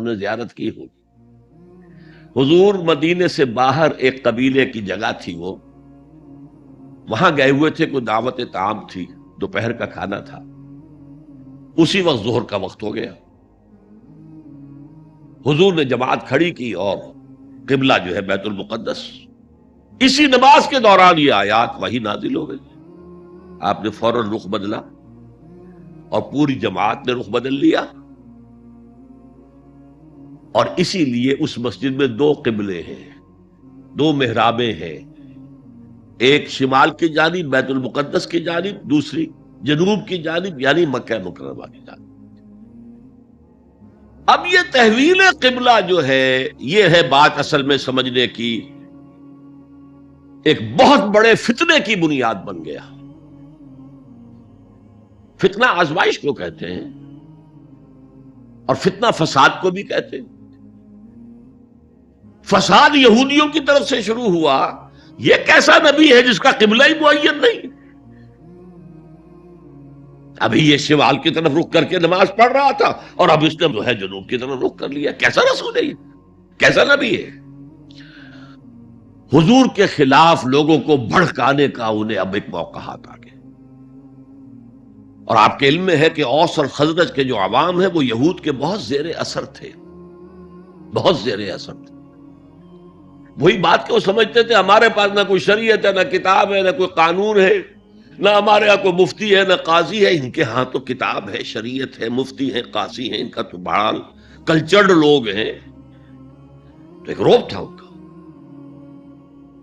انہوں نے زیارت کی ہوگی. حضور مدینے سے باہر ایک قبیلے کی جگہ تھی، وہ وہاں گئے ہوئے تھے، کوئی دعوت طعام تھی، دوپہر کا کھانا تھا، اسی وقت ظہر کا وقت ہو گیا. حضور نے جماعت کھڑی کی اور قبلہ جو ہے بیت المقدس. اسی نماز کے دوران یہ آیات وہی نازل ہو گئی. آپ نے فوراً رخ بدلا اور پوری جماعت نے رخ بدل لیا. اور اسی لیے اس مسجد میں دو قبلے ہیں، دو محرابیں ہیں، ایک شمال کی جانب بیت المقدس کی جانب، دوسری جنوب کی جانب یعنی مکہ مکرمہ کی جانب. اب یہ تحویل قبلہ جو ہے، یہ ہے بات اصل میں سمجھنے کی، ایک بہت بڑے فتنے کی بنیاد بن گیا. فتنہ آزمائش کو کہتے ہیں اور فتنہ فساد کو بھی کہتے ہیں. فساد یہودیوں کی طرف سے شروع ہوا. یہ کیسا نبی ہے جس کا قبلہ ہی معین نہیں؟ ابھی یہ شمال کی طرف رخ کر کے نماز پڑھ رہا تھا اور اب اس نے جو ہے جنوب کی طرف رخ کر لیا. کیسا رسول ہے یہ؟ کیسا نبی ہے؟ حضور کے خلاف لوگوں کو بھڑکانے کا انہیں اب ایک موقع ہاتھ آ گیا. اور آپ کے علم میں ہے کہ اوس اور خزرج کے جو عوام ہیں وہ یہود کے بہت زیر اثر تھے، بہت زیر اثر تھے. وہی بات کہ وہ سمجھتے تھے ہمارے پاس نہ کوئی شریعت ہے، نہ کتاب ہے، نہ کوئی قانون ہے، نہ ہمارے ہاں کوئی مفتی ہے، نہ قاضی ہے. ان کے ہاں تو کتاب ہے، شریعت ہے، مفتی ہے، قاضی ہیں. ان کا تو بہرحال کلچرڈ لوگ ہیں. تو ایک روب تھا ان کا.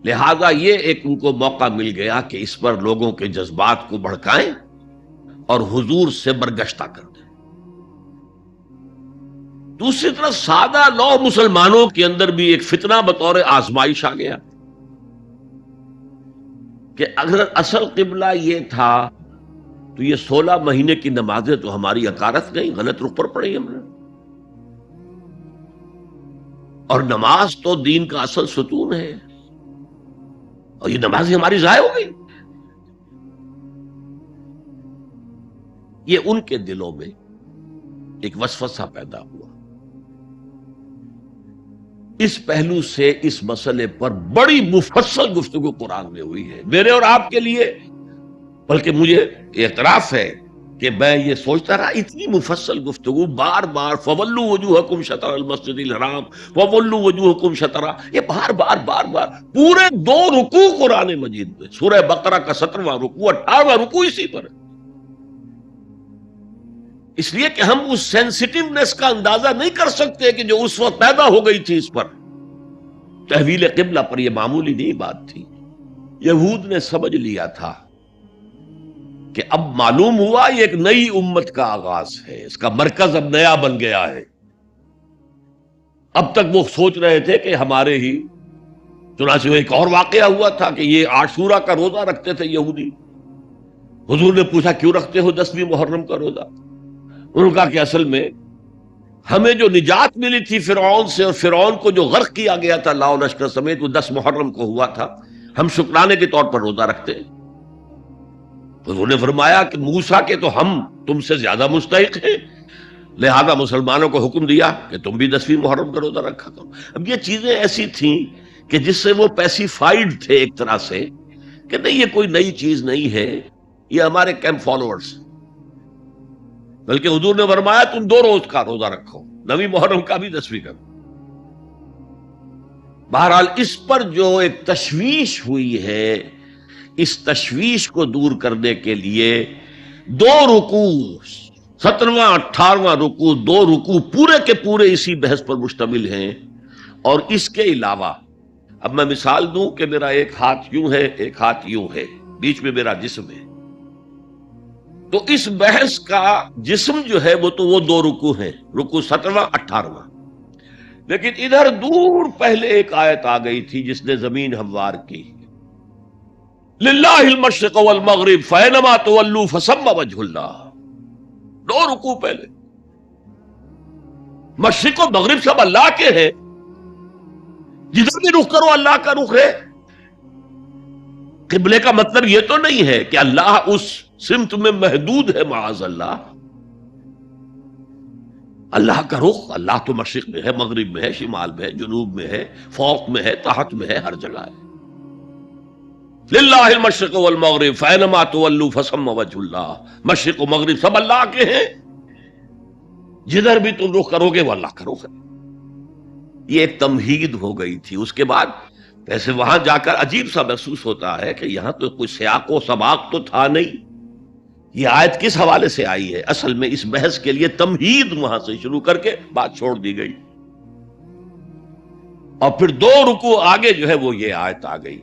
لہذا یہ ایک ان کو موقع مل گیا کہ اس پر لوگوں کے جذبات کو بھڑکائیں اور حضور سے برگشتہ کر دیں. دوسری طرف سادہ لو مسلمانوں کے اندر بھی ایک فتنہ بطور آزمائش آ گیا کہ اگر اصل قبلہ یہ تھا تو یہ 16 مہینے کی نمازیں تو ہماری اکارت گئی، غلط رخ پر پڑی ہم نے. اور نماز تو دین کا اصل ستون ہے اور یہ نمازیں ہماری ضائع ہو گئی. یہ ان کے دلوں میں ایک وسوسہ پیدا ہوا. اس پہلو سے اس مسئلے پر بڑی مفصل گفتگو قرآن میں ہوئی ہے میرے اور آپ کے لیے. بلکہ مجھے اعتراف ہے کہ میں یہ سوچتا رہا اتنی مفصل گفتگو بار بار فولوا وجوہکم شطر المسجد الحرام وولوا وجوہکم شطرہ، یہ بار بار بار بار پورے 2 رکوع قرآن مجید میں، سورہ بقرہ کا 17واں رکوع 18واں رکوع اسی پر ہے. اس لیے کہ ہم اس سینسٹیونیس کا اندازہ نہیں کر سکتے کہ جو اس وقت پیدا ہو گئی تھی اس پر. تحویل قبلہ پر یہ معمولی نہیں بات تھی. یہود نے سمجھ لیا تھا کہ اب معلوم ہوا یہ ایک نئی امت کا آغاز ہے، اس کا مرکز اب نیا بن گیا ہے. اب تک وہ سوچ رہے تھے کہ ہمارے ہی، چنانچہ ایک اور واقعہ ہوا تھا کہ یہ عاشورہ کا روزہ رکھتے تھے یہودی. حضور نے پوچھا کیوں رکھتے ہو 10ویں محرم کا روزہ؟ انہوں نے کہا کہ اصل میں ہمیں جو نجات ملی تھی فرعون سے، اور فرعون کو جو غرق کیا گیا تھا لاؤ لشکر سمیت، وہ 10 محرم کو ہوا تھا، ہم شکرانے کے طور پر روزہ رکھتے ہیں. حضور نے فرمایا کہ موسیٰ کے تو ہم تم سے زیادہ مستحق ہیں، لہذا مسلمانوں کو حکم دیا کہ تم بھی 10ویں محرم کا روزہ رکھا کرو. اب یہ چیزیں ایسی تھیں کہ جس سے وہ پیسیفائڈ تھے ایک طرح سے کہ نہیں یہ کوئی نئی چیز نہیں ہے، یہ ہمارے کیمپ فالوورز. بلکہ حضور نے فرمایا تم 2 روز کا روزہ رکھو، 9ویں محرم کا بھی 10ویں کا. بہرحال اس پر جو ایک تشویش ہوئی ہے، اس تشویش کو دور کرنے کے لیے 2 رکوع 17واں 18واں رکوع 2 رکوع پورے کے پورے اسی بحث پر مشتمل ہیں. اور اس کے علاوہ اب میں مثال دوں کہ میرا ایک ہاتھ یوں ہے، ایک ہاتھ یوں ہے، بیچ میں میرا جسم ہے، تو اس بحث کا جسم جو ہے وہ تو وہ 2 رکوع ہیں، رکوع 17واں 18واں. لیکن ادھر دور پہلے ایک آیت آ گئی تھی جس نے زمین ہموار کی. للہ المشرق والمغرب فینما تولوا فثم وجہ اللہ. 2 رکوع پہلے. مشرق و مغرب سب اللہ کے ہیں، جدھر بھی رخ کرو اللہ کا رخ ہے. قبلے کا مطلب یہ تو نہیں ہے کہ اللہ اس سمت میں محدود ہے، معاذ اللہ. اللہ کا رخ، اللہ تو مشرق میں ہے، مغرب میں ہے، شمال میں ہے، جنوب میں ہے، فوق میں ہے، تحت میں ہے، ہر جگہ ہے. للہ المشرق والمغرب فینما تولوا فثم وجہ اللہ. مشرق و مغرب سب اللہ کے ہیں، جدھر بھی تم رخ کرو گے وہ اللہ کا رخ ہے. یہ ایک تمہید ہو گئی تھی. اس کے بعد ویسے وہاں جا کر عجیب سا محسوس ہوتا ہے کہ یہاں تو کوئی سیاق و سباق تو تھا نہیں. یہ آیت کس حوالے سے آئی ہے؟ اصل میں اس بحث کے لیے تمہید وہاں سے شروع کر کے بات چھوڑ دی گئی، اور پھر 2 رکوع آگے جو ہے وہ یہ آیت آ گئی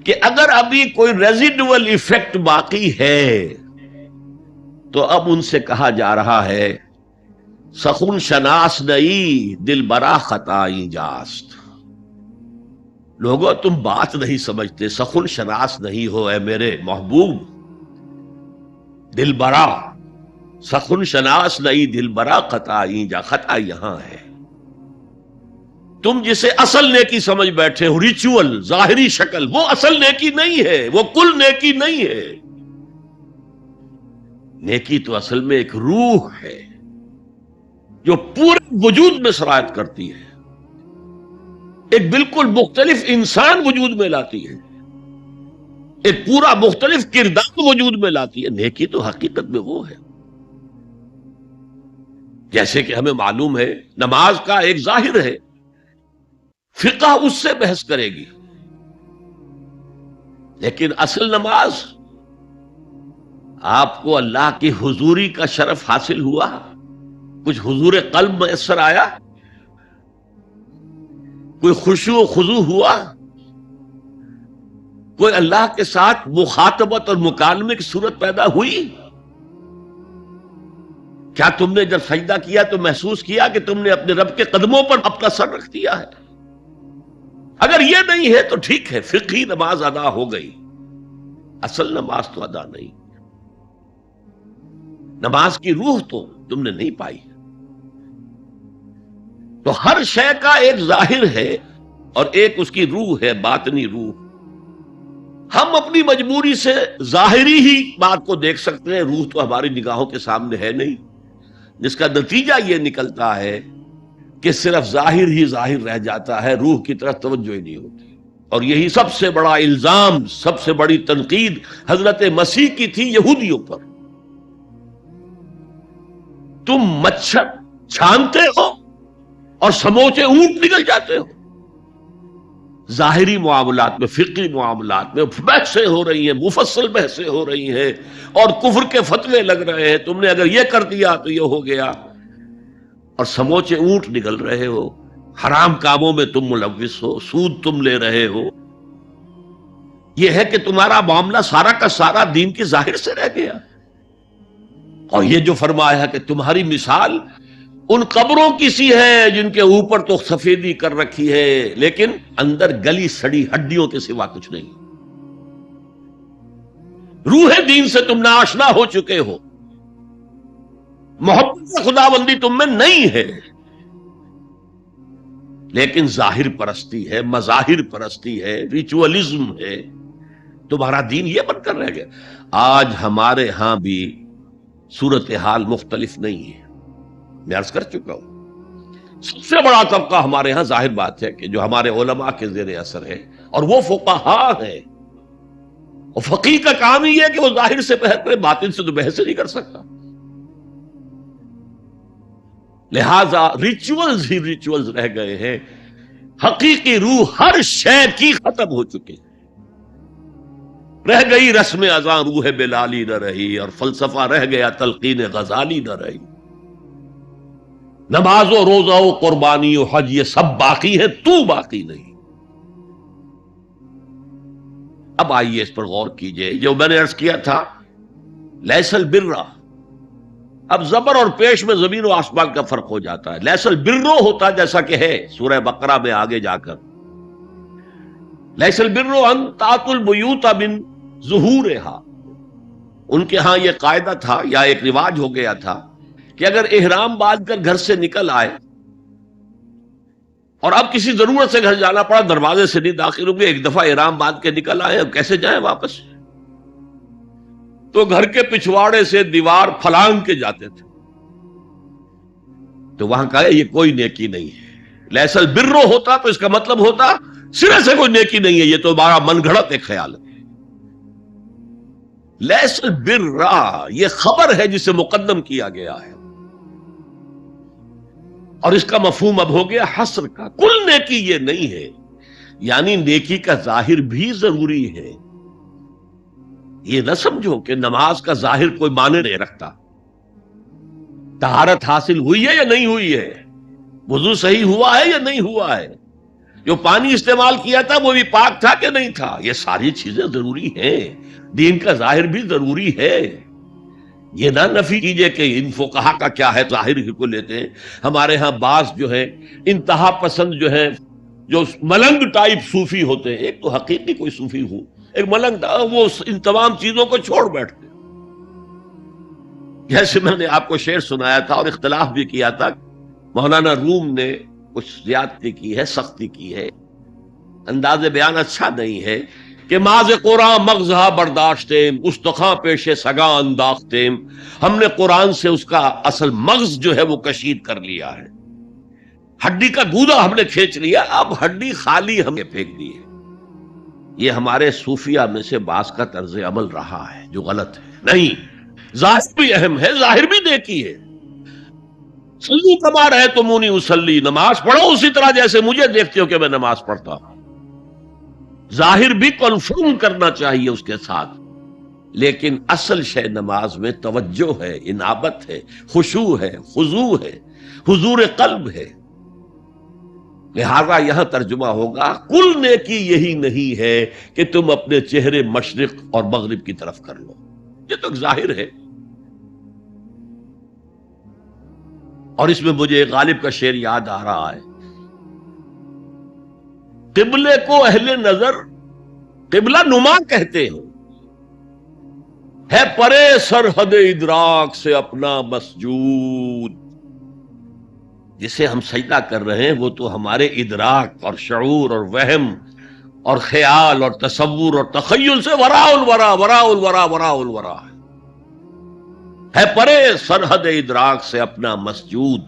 کہ اگر ابھی کوئی ریزیڈول ایفیکٹ باقی ہے تو اب ان سے کہا جا رہا ہے سخن شناس نئی دل برا خطائی جاست. لوگوں تم بات نہیں سمجھتے، سخن شناس نہیں ہو اے میرے محبوب. دل برا، سخن شناس نئی دل برا خطائی جا. خطا یہاں ہے، تم جسے اصل نیکی سمجھ بیٹھے ہو، ریچول، ظاہری شکل، وہ اصل نیکی نہیں ہے، وہ کل نیکی نہیں ہے. نیکی تو اصل میں ایک روح ہے جو پورے وجود میں سرایت کرتی ہے، ایک بالکل مختلف انسان وجود میں لاتی ہے، ایک پورا مختلف کردار وجود میں لاتی ہے. نیکی تو حقیقت میں وہ ہے. جیسے کہ ہمیں معلوم ہے نماز کا ایک ظاہر ہے، فقہ اس سے بحث کرے گی، لیکن اصل نماز آپ کو اللہ کی حضوری کا شرف حاصل ہوا، کچھ حضور قلب میسر آیا، کوئی خشوع و خضوع ہوا، کوئی اللہ کے ساتھ مخاطبت اور مکالمے کی صورت پیدا ہوئی. کیا تم نے جب سجدہ کیا تو محسوس کیا کہ تم نے اپنے رب کے قدموں پر اپنا سر رکھ دیا ہے؟ اگر یہ نہیں ہے تو ٹھیک ہے، فقہی نماز ادا ہو گئی، اصل نماز تو ادا نہیں. نماز کی روح تو تم نے نہیں پائی. تو ہر شے کا ایک ظاہر ہے اور ایک اس کی روح ہے، باطنی روح. ہم اپنی مجبوری سے ظاہری ہی بات کو دیکھ سکتے ہیں، روح تو ہماری نگاہوں کے سامنے ہے نہیں، جس کا نتیجہ یہ نکلتا ہے کہ صرف ظاہر ہی ظاہر رہ جاتا ہے، روح کی طرف توجہ ہی نہیں ہوتی. اور یہی سب سے بڑا الزام، سب سے بڑی تنقید حضرت مسیح کی تھی یہودیوں پر. تم مچھر چھانتے ہو اور سموچے اونٹ نکل جاتے ہو. ظاہری معاملات میں، فقہی معاملات میں بحثیں ہو رہی ہیں، مفصل بحثیں ہو رہی ہیں، اور کفر کے فتوے لگ رہے ہیں. تم نے اگر یہ کر دیا تو یہ ہو گیا، اور سموچے اونٹ نکل رہے ہو. حرام کاموں میں تم ملوث ہو، سود تم لے رہے ہو. یہ ہے کہ تمہارا معاملہ سارا کا سارا دین کی ظاہر سے رہ گیا. اور یہ جو فرمایا کہ تمہاری مثال ان قبروں کی سی ہے جن کے اوپر تو سفیدی کر رکھی ہے لیکن اندر گلی سڑی ہڈیوں کے سوا کچھ نہیں. روح دین سے تم ناآشنا ہو چکے ہو، محبت خدا بندی تم میں نہیں ہے، لیکن ظاہر پرستی ہے، مظاہر پرستی ہے، ریچولزم ہے. تمہارا دین یہ بن کر رہ گیا. آج ہمارے ہاں بھی صورتحال مختلف نہیں ہے. میں عرض کر چکا ہوں، سب سے بڑا طبقہ ہمارے ہاں ظاہر بات ہے کہ جو ہمارے علماء کے زیر اثر ہے، اور وہ فقہاء ہیں. اور فقیہ کا کام ہی ہے کہ وہ ظاہر سے بحث کرے، باطن سے تو بحث نہیں کر سکتا. لہذا ریچولز ہی ریچولز رہ گئے ہیں، حقیقی روح ہر شے کی ختم ہو چکے. رہ گئی رسم اذاں روح بلالی نہ رہی، اور فلسفہ رہ گیا تلقین غزالی نہ رہی. نماز و روزہ و قربانی و حج یہ سب باقی ہے، تو باقی نہیں. اب آئیے اس پر غور کیجئے. جو میں نے عرض کیا تھا لیس البر، اب زبر اور پیش میں زمین و آسمان کا فرق ہو جاتا ہے. لیس البر ہوتا جیسا کہ ہے سورہ بقرہ میں آگے جا کر، لیس البر ان تاتوا البیوت من ظہورہا. ان کے ہاں یہ قاعدہ تھا یا ایک رواج ہو گیا تھا کہ اگر احرام باندھ کر گھر سے نکل آئے اور اب کسی ضرورت سے گھر جانا پڑا، دروازے سے نہیں داخل ہوں گے، ایک دفعہ احرام باندھ کے نکل آئے، اب کیسے جائیں واپس؟ تو گھر کے پچھواڑے سے دیوار پھلانگ کے جاتے تھے. تو وہاں کہا یہ کوئی نیکی نہیں ہے. لیس البر ہوتا تو اس کا مطلب ہوتا سرے سے کوئی نیکی نہیں ہے، یہ تو ہمارا من گھڑت ایک خیال ہے. لیس البر یہ خبر ہے جسے مقدم کیا گیا ہے، اور اس کا مفہوم اب ہو گیا حصر کا. کل نیکی یہ نہیں ہے، یعنی نیکی کا ظاہر بھی ضروری ہے. یہ نہ سمجھو کہ نماز کا ظاہر کوئی معنی نہیں رکھتا. طہارت حاصل ہوئی ہے یا نہیں ہوئی ہے، وضو صحیح ہوا ہے یا نہیں ہوا ہے، جو پانی استعمال کیا تھا وہ بھی پاک تھا کہ نہیں تھا، یہ ساری چیزیں ضروری ہیں. دین کا ظاہر بھی ضروری ہے. یہ نہ نفی کیجئے کہ ان فقہا کا کیا ہے، ظاہر ہی کو لیتے ہیں. ہمارے ہاں بعض جو ہے انتہا پسند جو ہے، جو ملنگ ٹائپ صوفی ہوتے ہیں، ایک تو حقیقی کوئی صوفی ہوں، ایک ملنگ، وہ ان تمام چیزوں کو چھوڑ بیٹھتے ہیں. جیسے میں نے آپ کو شعر سنایا تھا اور اختلاف بھی کیا تھا، مولانا روم نے کچھ زیادتی کی ہے، سختی کی ہے، انداز بیان اچھا نہیں ہے کہ ماز قرآن مغزہ برداشتیم استخاں پیش سگاں انداختیم. ہم نے قرآن سے اس کا اصل مغز جو ہے وہ کشید کر لیا ہے، ہڈی کا گودا ہم نے کھینچ لیا، اب ہڈی خالی ہم نے پھینک دی ہے. یہ ہمارے صوفیہ میں سے بعض کا طرز عمل رہا ہے جو غلط ہے. نہیں، ظاہر بھی اہم ہے، ظاہر بھی نیکی ہے. صلو کما رأیتمونی اصلی، نماز پڑھو اسی طرح جیسے مجھے دیکھتے ہو کہ میں نماز پڑھتا ہوں. ظاہر بھی کنفرم کرنا چاہیے اس کے ساتھ، لیکن اصل شے نماز میں توجہ ہے، انابت ہے، خشوع ہے، خضوع ہے، حضور قلب ہے. لہذا یہاں ترجمہ ہوگا کل نیکی یہی نہیں ہے کہ تم اپنے چہرے مشرق اور مغرب کی طرف کر لو، یہ تو ظاہر ہے. اور اس میں مجھے غالب کا شعر یاد آ رہا ہے، قبلے کو اہل نظر قبلہ نما کہتے ہیں، ہے پرے سرحد ادراک سے اپنا مسجود. جسے ہم سجدہ کر رہے ہیں وہ تو ہمارے ادراک اور شعور اور وہم اور خیال اور تصور اور تخیل سے وراء الورا وراء الورا وراء الورا ہے پرے سرحد ادراک سے اپنا مسجود.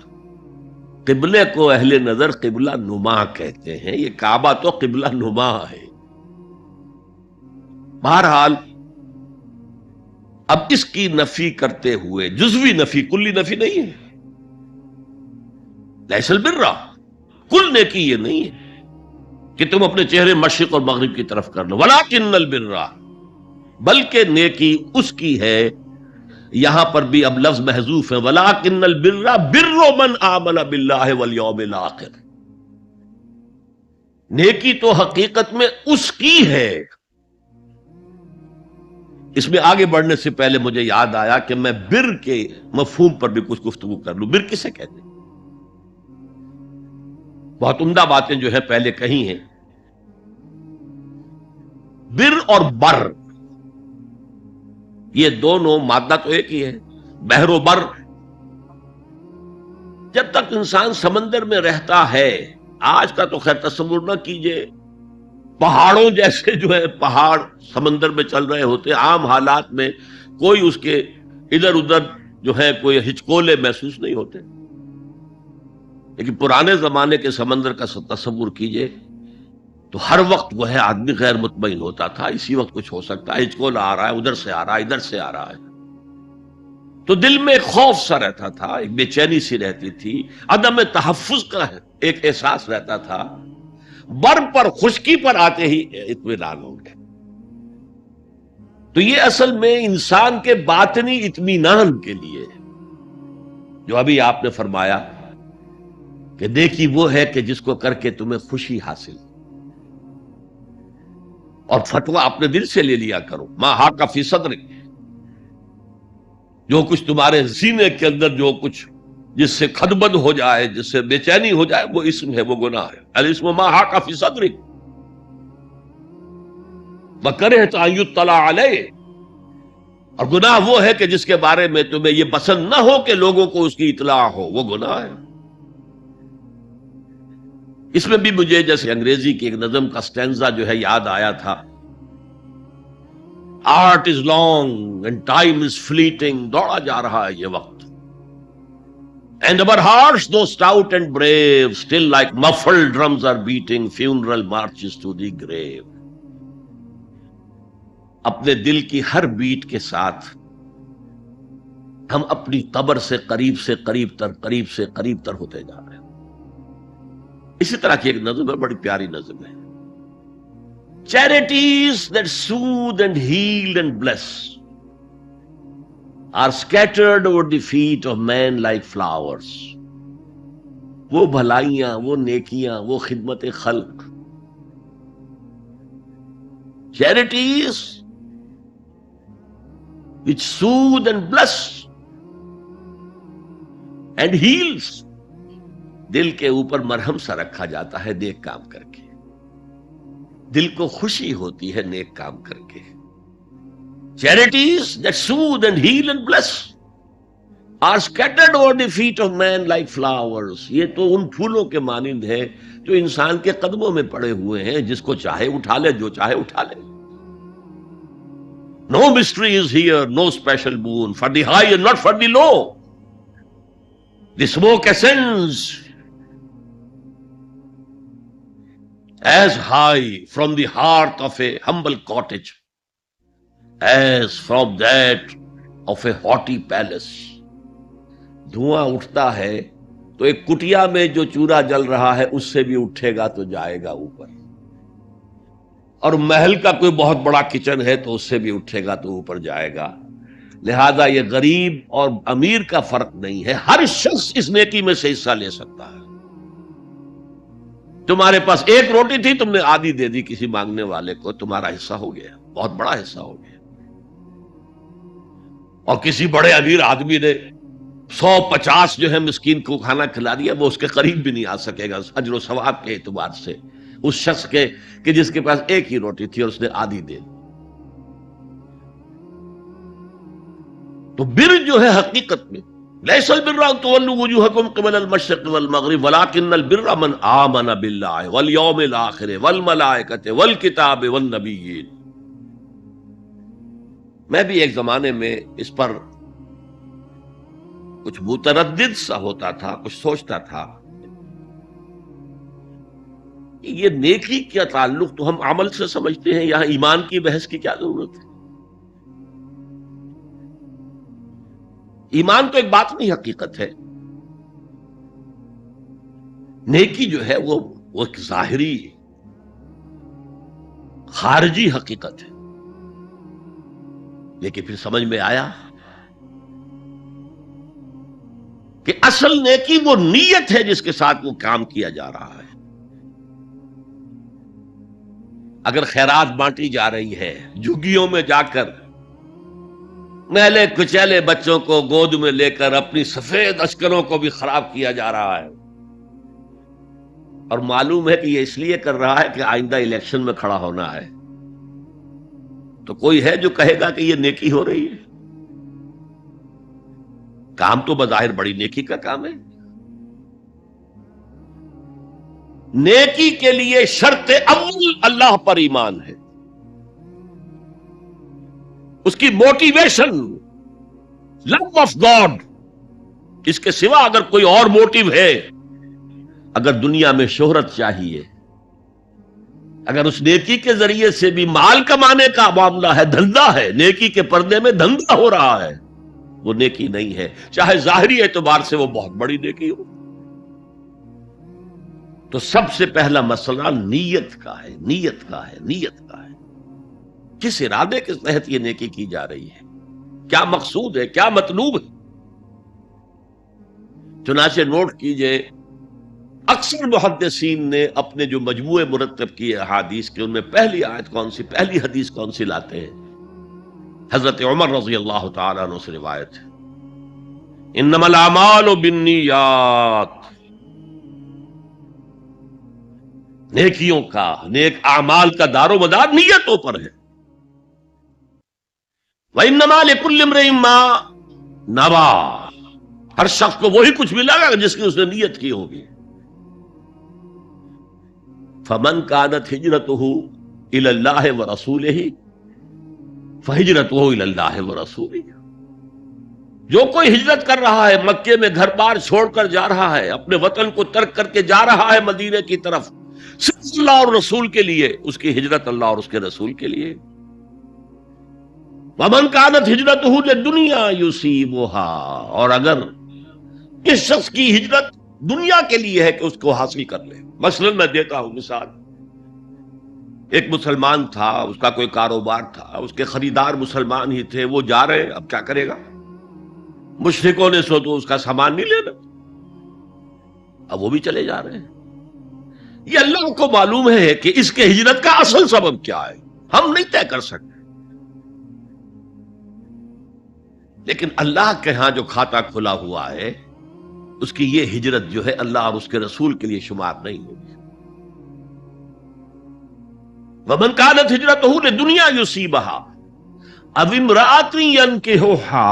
قبلے کو اہل نظر قبلہ نما کہتے ہیں، یہ کعبہ تو قبلہ نما ہے. بہرحال اب اس کی نفی کرتے ہوئے، جزوی نفی، کلی نفی نہیں ہے. لیس البر، کل نیکی یہ نہیں ہے کہ تم اپنے چہرے مشرق اور مغرب کی طرف کر لو. ولکن البر، بلکہ نیکی اس کی ہے. یہاں پر بھی اب لفظ محذوف ہے، ولکن البر بر من آمن باللہ والیوم الآخر. نیکی تو حقیقت میں اس کی ہے. اس میں آگے بڑھنے سے پہلے مجھے یاد آیا کہ میں بر کے مفہوم پر بھی کچھ گفتگو کر لوں. بر کسے کہتے ہیں؟ بہت عمدہ باتیں جو ہے پہلے کہی ہیں. بر اور بر یہ دونوں مادہ تو ایک ہی ہے، بحر و بر. جب تک انسان سمندر میں رہتا ہے، آج کا تو خیر تصور نہ کیجئے، پہاڑوں جیسے جو ہے پہاڑ سمندر میں چل رہے ہوتے، عام حالات میں کوئی اس کے ادھر ادھر جو ہے کوئی ہچکولے محسوس نہیں ہوتے. لیکن پرانے زمانے کے سمندر کا تصور کیجئے تو ہر وقت وہ ہے آدمی غیر مطمئن ہوتا تھا، اسی وقت کچھ ہو سکتا ہے، ہچکولا آ رہا ہے، ادھر سے آ رہا ہے، ادھر سے آ رہا ہے. تو دل میں ایک خوف سا رہتا تھا، ایک بے چینی سی رہتی تھی، عدم تحفظ کا ایک احساس رہتا تھا. بر پر، خشکی پر آتے ہی اطمینان ہو گیا. تو یہ اصل میں انسان کے باطنی اطمینان کے لیے جو ابھی آپ نے فرمایا کہ دیکھی وہ ہے کہ جس کو کر کے تمہیں خوشی حاصل. اور فتویٰ اپنے دل سے لے لیا کرو، ما حاک فی صدرک، جو کچھ تمہارے سینے کے اندر جو کچھ جس سے خدبد ہو جائے، جس سے بے چینی ہو جائے، وہ اسم ہے، وہ گناہ ہے. الاسم ما حاک فی صدرک وکرہت ان یطلع علیہ، اور گناہ وہ ہے کہ جس کے بارے میں تمہیں یہ پسند نہ ہو کہ لوگوں کو اس کی اطلاع ہو، وہ گناہ ہے. اس میں بھی مجھے جیسے انگریزی کی ایک نظم کا سٹینزا جو ہے یاد آیا تھا، art is long and time is fleeting, دوڑا جا رہا ہے یہ وقت، And our hearts, though stout and brave, still like muffled drums are beating funeral marches to the grave. اپنے دل کی ہر بیٹ کے ساتھ ہم اپنی قبر سے قریب سے قریب تر ہوتے جا رہے ہیں. اسی طرح کی ایک نظم ہے، بڑی پیاری نظم ہے. Charities that soothe and heal and bless are scattered over the feet of men like flowers. وہ بھلائیاں، وہ نیکیاں، وہ خدمت خلق، charities which soothe and bless and heals، دل کے اوپر مرہم سا رکھا جاتا ہے نیک کام کر کے، دل کو خوشی ہوتی ہے نیک کام کر کے. Charities that soothe and heal and bless are scattered over the feet of man like flowers. یہ تو ان پھولوں کے مانند ہے جو انسان کے قدموں میں پڑے ہوئے ہیں، جس کو چاہے اٹھا لے، جو چاہے اٹھا لے. No mystery is here, no special boon for the high and not for the low. The smoke ascends as high from the hearth of a humble cottage as from that of a haughty palace. دھواں اٹھتا ہے تو ایک کٹیا میں جو چورا جل رہا ہے اس سے بھی اٹھے گا تو جائے گا اوپر، اور محل کا کوئی بہت بڑا کچن ہے تو اس سے بھی اٹھے گا تو اوپر جائے گا. لہذا یہ غریب اور امیر کا فرق نہیں ہے، ہر شخص اس نیکی میں سے حصہ لے سکتا ہے. تمہارے پاس ایک روٹی تھی، تم نے آدھی دے دی کسی مانگنے والے کو، تمہارا حصہ ہو گیا، بہت بڑا حصہ ہو گیا. اور کسی بڑے امیر آدمی نے 150 جو ہے مسکین کو کھانا کھلا دیا، وہ اس کے قریب بھی نہیں آ سکے گا اجر و ثواب کے اعتبار سے اس شخص کے کہ جس کے پاس ایک ہی روٹی تھی اور اس نے آدھی دے دی. تو بر جو ہے حقیقت میں لیس البر ان تولوا وجوهکم قبل المشرق والمغرب ولکن البر من آمن باللہ والیوم الآخر والملائکۃ والکتاب والنبیین. میں بھی ایک زمانے میں اس پر کچھ متردد سا ہوتا تھا، کچھ سوچتا تھا یہ نیکی کا تعلق تو ہم عمل سے سمجھتے ہیں، یہاں ایمان کی بحث کی کیا ضرورت ہے؟ ایمان تو ایک بات نہیں، حقیقت ہے. نیکی جو ہے وہ ایک ظاہری خارجی حقیقت ہے. لیکن پھر سمجھ میں آیا کہ اصل نیکی وہ نیت ہے جس کے ساتھ وہ کام کیا جا رہا ہے. اگر خیرات بانٹی جا رہی ہے، جھگیوں میں جا کر میلے کچیلے بچوں کو گود میں لے کر اپنی سفید اشکروں کو بھی خراب کیا جا رہا ہے، اور معلوم ہے کہ یہ اس لیے کر رہا ہے کہ آئندہ الیکشن میں کھڑا ہونا ہے، تو کوئی ہے جو کہے گا کہ یہ نیکی ہو رہی ہے؟ کام تو بظاہر بڑی نیکی کا کام ہے. نیکی کے لیے شرط اول اللہ پر ایمان ہے، اس کی موٹیویشن لو آف گاڈ. اس کے سوا اگر کوئی اور موٹیو ہے، اگر دنیا میں شہرت چاہیے، اگر اس نیکی کے ذریعے سے بھی مال کمانے کا معاملہ ہے، دھندا ہے، نیکی کے پردے میں دھندا ہو رہا ہے، وہ نیکی نہیں ہے، چاہے ظاہری اعتبار سے وہ بہت بڑی نیکی ہو. تو سب سے پہلا مسئلہ نیت کا ہے، نیت کا ہے، نیت کا ہے. کس ارادے کے تحت یہ نیکی کی جا رہی ہے، کیا مقصود ہے، کیا مطلوب ہے. چنانچہ نوٹ کیجئے، اکثر محدثین نے اپنے جو مجموعے مرتب کیے احادیث کے، ان میں پہلی آیت کون سی، پہلی حدیث کون سی لاتے ہیں؟ حضرت عمر رضی اللہ تعالیٰ عنہ سے روایت ہے، انما الاعمال بالنیات. نیکیوں کا، نیک اعمال کا دار و مدار نیتوں پر ہے. وَإِنَّمَا لِكُلِّ امْرِئٍ مَّا نَوَىٰ. ہر شخص کو وہی کچھ ملے گا جس کی اس نے نیت کی ہوگی. فَمَنْ كَانَتْ هِجْرَتُهُ إِلَى اللَّهِ وَرَسُولِهِ فَهِجْرَتُهُ إِلَى اللَّهِ وَرَسُولِهِ. جو کوئی ہجرت کر رہا ہے، مکے میں گھر بار چھوڑ کر جا رہا ہے، اپنے وطن کو ترک کر کے جا رہا ہے مدینے کی طرف، صرف اللہ اور رسول کے لیے، اس کی ہجرت اللہ اور اس کے رسول کے لیے۔ وَمَنْ كَانَتْ هِجْرَتُهُ لِلدُّنْيَا يُصِيبُهَا، اور اگر اس شخص کی ہجرت دنیا کے لیے ہے کہ اس کو حاصل کر لے۔ مثلا میں دیتا ہوں مثال، ایک مسلمان تھا، اس کا کوئی کاروبار تھا، اس کے خریدار مسلمان ہی تھے، وہ جا رہے ہیں، اب کیا کرے گا؟ مشرکوں نے سو تو اس کا سامان نہیں لینا، اب وہ بھی چلے جا رہے ہیں۔ یہ اللہ کو معلوم ہے کہ اس کے ہجرت کا اصل سبب کیا ہے، ہم نہیں طے کر سکتے، لیکن اللہ کے ہاں جو کھاتا کھلا ہوا ہے، اس کی یہ ہجرت جو ہے اللہ اور اس کے رسول کے لیے شمار نہیں ہوگی۔ وَمَنْ كَانَتْ هِجْرَتُهُ لِلدُّنْيَا يُصِيبُهَا أَوِ امْرَأَةٍ يَنكِحُهَا،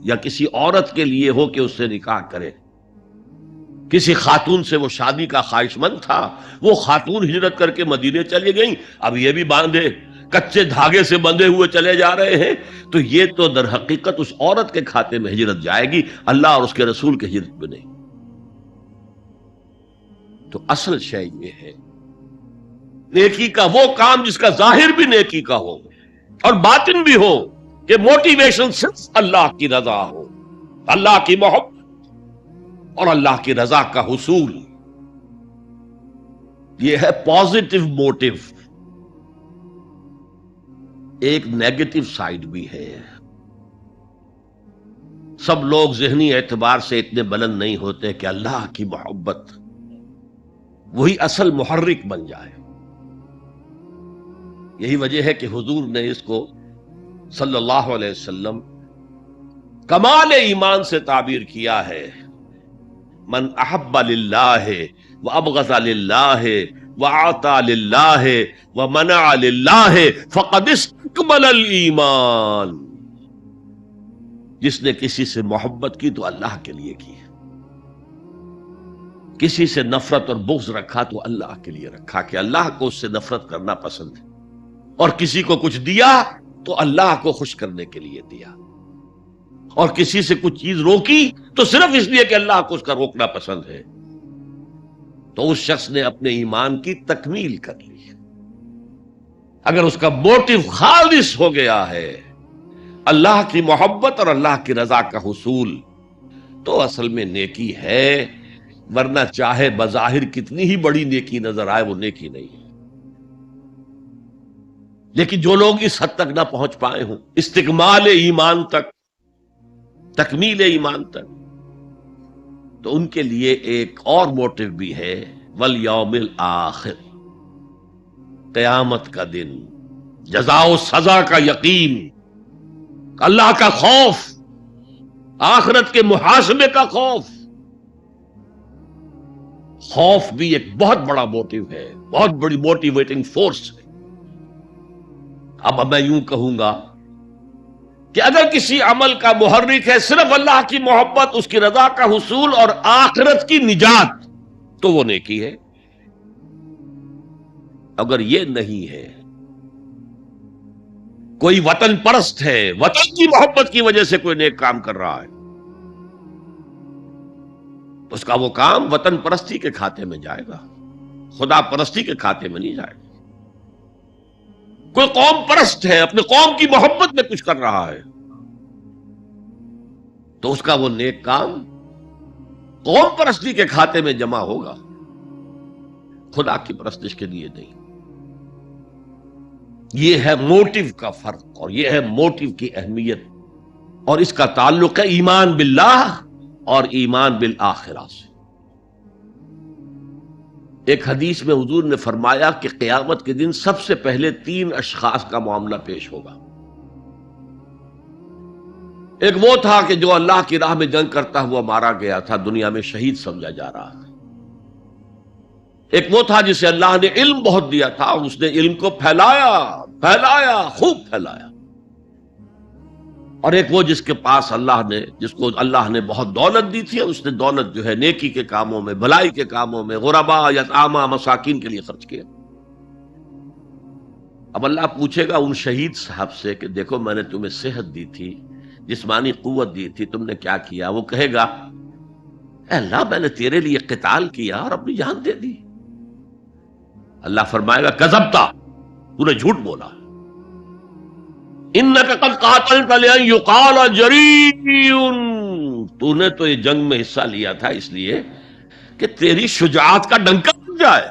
یا کسی عورت کے لیے ہو کہ اس سے نکاح کرے، کسی خاتون سے وہ شادی کا خواہش مند تھا، وہ خاتون ہجرت کر کے مدینے چلی گئیں، اب یہ بھی باندھے کچے دھاگے سے بندھے ہوئے چلے جا رہے ہیں، تو یہ تو در حقیقت اس عورت کے کھاتے میں ہجرت جائے گی، اللہ اور اس کے رسول کے ہجرت میں نہیں۔ تو اصل شے یہ ہے نیکی کا وہ کام جس کا ظاہر بھی نیکی کا ہو اور باطن بھی ہو، کہ موٹیویشن صرف اللہ کی رضا ہو، اللہ کی محبت اور اللہ کی رضا کا حصول۔ یہ ہے پازیٹو موٹیو۔ ایک نیگیٹو سائیڈ بھی ہے، سب لوگ ذہنی اعتبار سے اتنے بلند نہیں ہوتے کہ اللہ کی محبت وہی اصل محرک بن جائے۔ یہی وجہ ہے کہ حضور نے اس کو صلی اللہ علیہ وسلم کمال ایمان سے تعبیر کیا ہے، من احب للہ وابغض للہ وعطا للہ ومنع للہ فقد استکمل الایمان۔ جس نے کسی سے محبت کی تو اللہ کے لیے کی، کسی سے نفرت اور بغض رکھا تو اللہ کے لیے رکھا، کہ اللہ کو اس سے نفرت کرنا پسند ہے، اور کسی کو کچھ دیا تو اللہ کو خوش کرنے کے لیے دیا، اور کسی سے کچھ چیز روکی تو صرف اس لیے کہ اللہ کو اس کا روکنا پسند ہے، تو اس شخص نے اپنے ایمان کی تکمیل کر لی۔ اگر اس کا موٹیو خالص ہو گیا ہے اللہ کی محبت اور اللہ کی رضا کا حصول، تو اصل میں نیکی ہے، ورنہ چاہے بظاہر کتنی ہی بڑی نیکی نظر آئے وہ نیکی نہیں ہے۔ لیکن جو لوگ اس حد تک نہ پہنچ پائے ہوں، استکمال ایمان تک، تکمیل ایمان تک، تو ان کے لیے ایک اور موٹیو بھی ہے، والیوم الآخر، قیامت کا دن، جزا و سزا کا یقین، اللہ کا خوف، آخرت کے محاسبے کا خوف۔ خوف بھی ایک بہت بڑا موٹیو ہے، بہت بڑی موٹیویٹنگ فورس ہے۔ اب میں یوں کہوں گا کہ اگر کسی عمل کا محرک ہے صرف اللہ کی محبت، اس کی رضا کا حصول اور آخرت کی نجات، تو وہ نیکی ہے۔ اگر یہ نہیں ہے، کوئی وطن پرست ہے، وطن کی محبت کی وجہ سے کوئی نیک کام کر رہا ہے، اس کا وہ کام وطن پرستی کے کھاتے میں جائے گا، خدا پرستی کے کھاتے میں نہیں جائے گا۔ کوئی قوم پرست ہے، اپنے قوم کی محبت میں کچھ کر رہا ہے، تو اس کا وہ نیک کام قوم پرستی کے کھاتے میں جمع ہوگا، خدا کی پرستش کے لیے نہیں۔ یہ ہے موٹیو کا فرق، اور یہ ہے موٹیو کی اہمیت، اور اس کا تعلق ہے ایمان باللہ اور ایمان بالآخرہ سے۔ ایک حدیث میں حضور نے فرمایا کہ قیامت کے دن سب سے پہلے 3 اشخاص کا معاملہ پیش ہوگا۔ ایک وہ تھا کہ جو اللہ کی راہ میں جنگ کرتا ہوا مارا گیا تھا، دنیا میں شہید سمجھا جا رہا تھا۔ ایک وہ تھا جسے اللہ نے علم بہت دیا تھا، اور اس نے علم کو پھیلایا، خوب پھیلایا۔ اور ایک وہ جس کے پاس جس کو اللہ نے بہت دولت دی تھی، اور اس نے دولت جو ہے نیکی کے کاموں میں، بھلائی کے کاموں میں، غرباء، یتامى، مساکین کے لیے خرچ کیا۔ اب اللہ پوچھے گا ان شہید صاحب سے کہ دیکھو میں نے تمہیں صحت دی تھی جسمانی قوت دی تھی، تم نے کیا کیا؟ وہ کہے گا اے اللہ میں نے تیرے لیے قتال کیا اور اپنی جان دے دی۔ اللہ فرمائے گا کذبتا، تو نے جھوٹ بولا، انک قد قاتلت لئن یقال جریء، تو نے تو یہ جنگ میں حصہ لیا تھا اس لیے کہ تیری شجاعت کا ڈنکا بن جائے،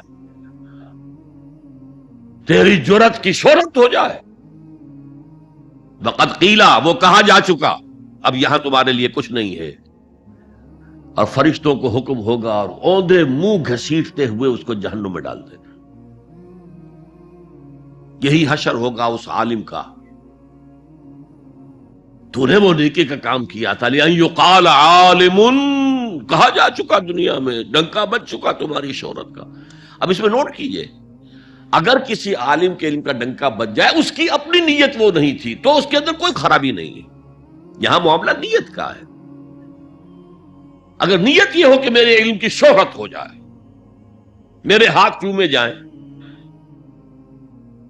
تیری جرت کی شہرت ہو جائے۔ وقد قیلا، وہ کہا جا چکا، اب یہاں تمہارے لیے کچھ نہیں ہے۔ اور فرشتوں کو حکم ہوگا اور اوندے منہ گھسیٹتے ہوئے اس کو جہنم میں ڈال دینا۔ یہی حشر ہوگا اس عالم کا، تو نے وہ نیکی کا کام کیا تھا، لئن یقال عالم، کہا جا چکا دنیا میں، ڈنکا بج چکا تمہاری شہرت کا۔ اب اس میں نوٹ کیجئے، اگر کسی عالم کے علم کا ڈنکا بج جائے، اس کی اپنی نیت وہ نہیں تھی تو اس کے اندر کوئی خرابی نہیں ہے۔ یہاں معاملہ نیت کا ہے۔ اگر نیت یہ ہو کہ میرے علم کی شہرت ہو جائے، میرے ہاتھ چومے جائیں،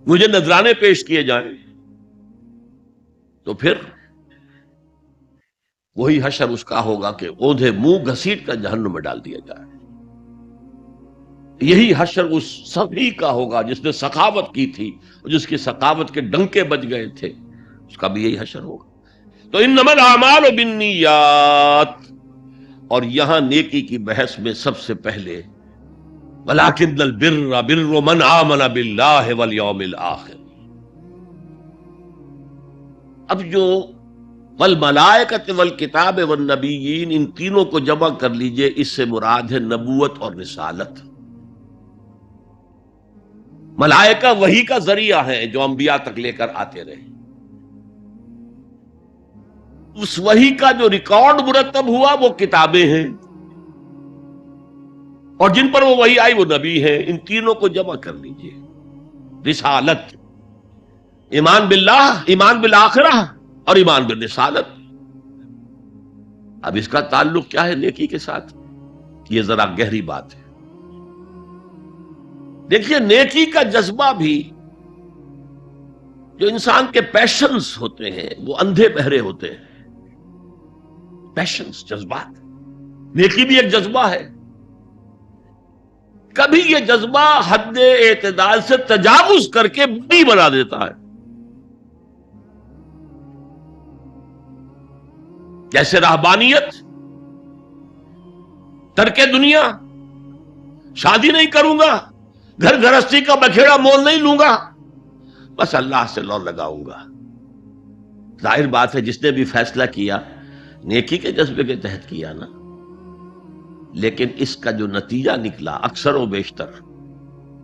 مجھے نذرانے پیش کیے جائیں، تو پھر وہی حشر اس کا ہوگا کہ اوندھے منہ گھسیٹ کر جہنم میں ڈال دیا جائے۔ یہی حشر اس سبھی کا ہوگا جس نے سخاوت کی تھی، جس کی سخاوت کے ڈنکے بج گئے تھے، اس کا بھی یہی حشر ہوگا۔ تو انما الاعمال بالنیات، اور یہاں نیکی کی بحث میں سب سے پہلے ولکن البر بر من آمن باللہ والیوم الآخر۔ اب جو والملائکۃ والکتاب والنبیین، ان تینوں کو جمع کر لیجئے، اس سے مراد ہے نبوت اور رسالت۔ ملائکہ وحی کا ذریعہ ہیں جو انبیاء تک لے کر آتے رہے، اس وحی کا جو ریکارڈ مرتب ہوا وہ کتابیں ہیں، اور جن پر وہ وحی آئی وہ نبی ہیں۔ ان تینوں کو جمع کر لیجئے، رسالت، ایمان باللہ، ایمان بالآخرہ، اور ایمان بالرسالت۔ اب اس کا تعلق کیا ہے نیکی کے ساتھ؟ یہ ذرا گہری بات ہے۔ دیکھیے، نیکی کا جذبہ بھی، جو انسان کے پیشنز ہوتے ہیں وہ اندھے بہرے ہوتے ہیں۔ پیشنز، جذبات، نیکی بھی ایک جذبہ ہے۔ کبھی یہ جذبہ حد اعتدال سے تجاوز کر کے بری بنا دیتا ہے، جیسے رہبانیت، ترک دنیا، شادی نہیں کروں گا، گھر گھرستی کا بکھیڑا مول نہیں لوں گا، بس اللہ سے لو لگاؤں گا۔ ظاہر بات ہے جس نے بھی فیصلہ کیا نیکی کے جذبے کے تحت کیا نا، لیکن اس کا جو نتیجہ نکلا اکثر و بیشتر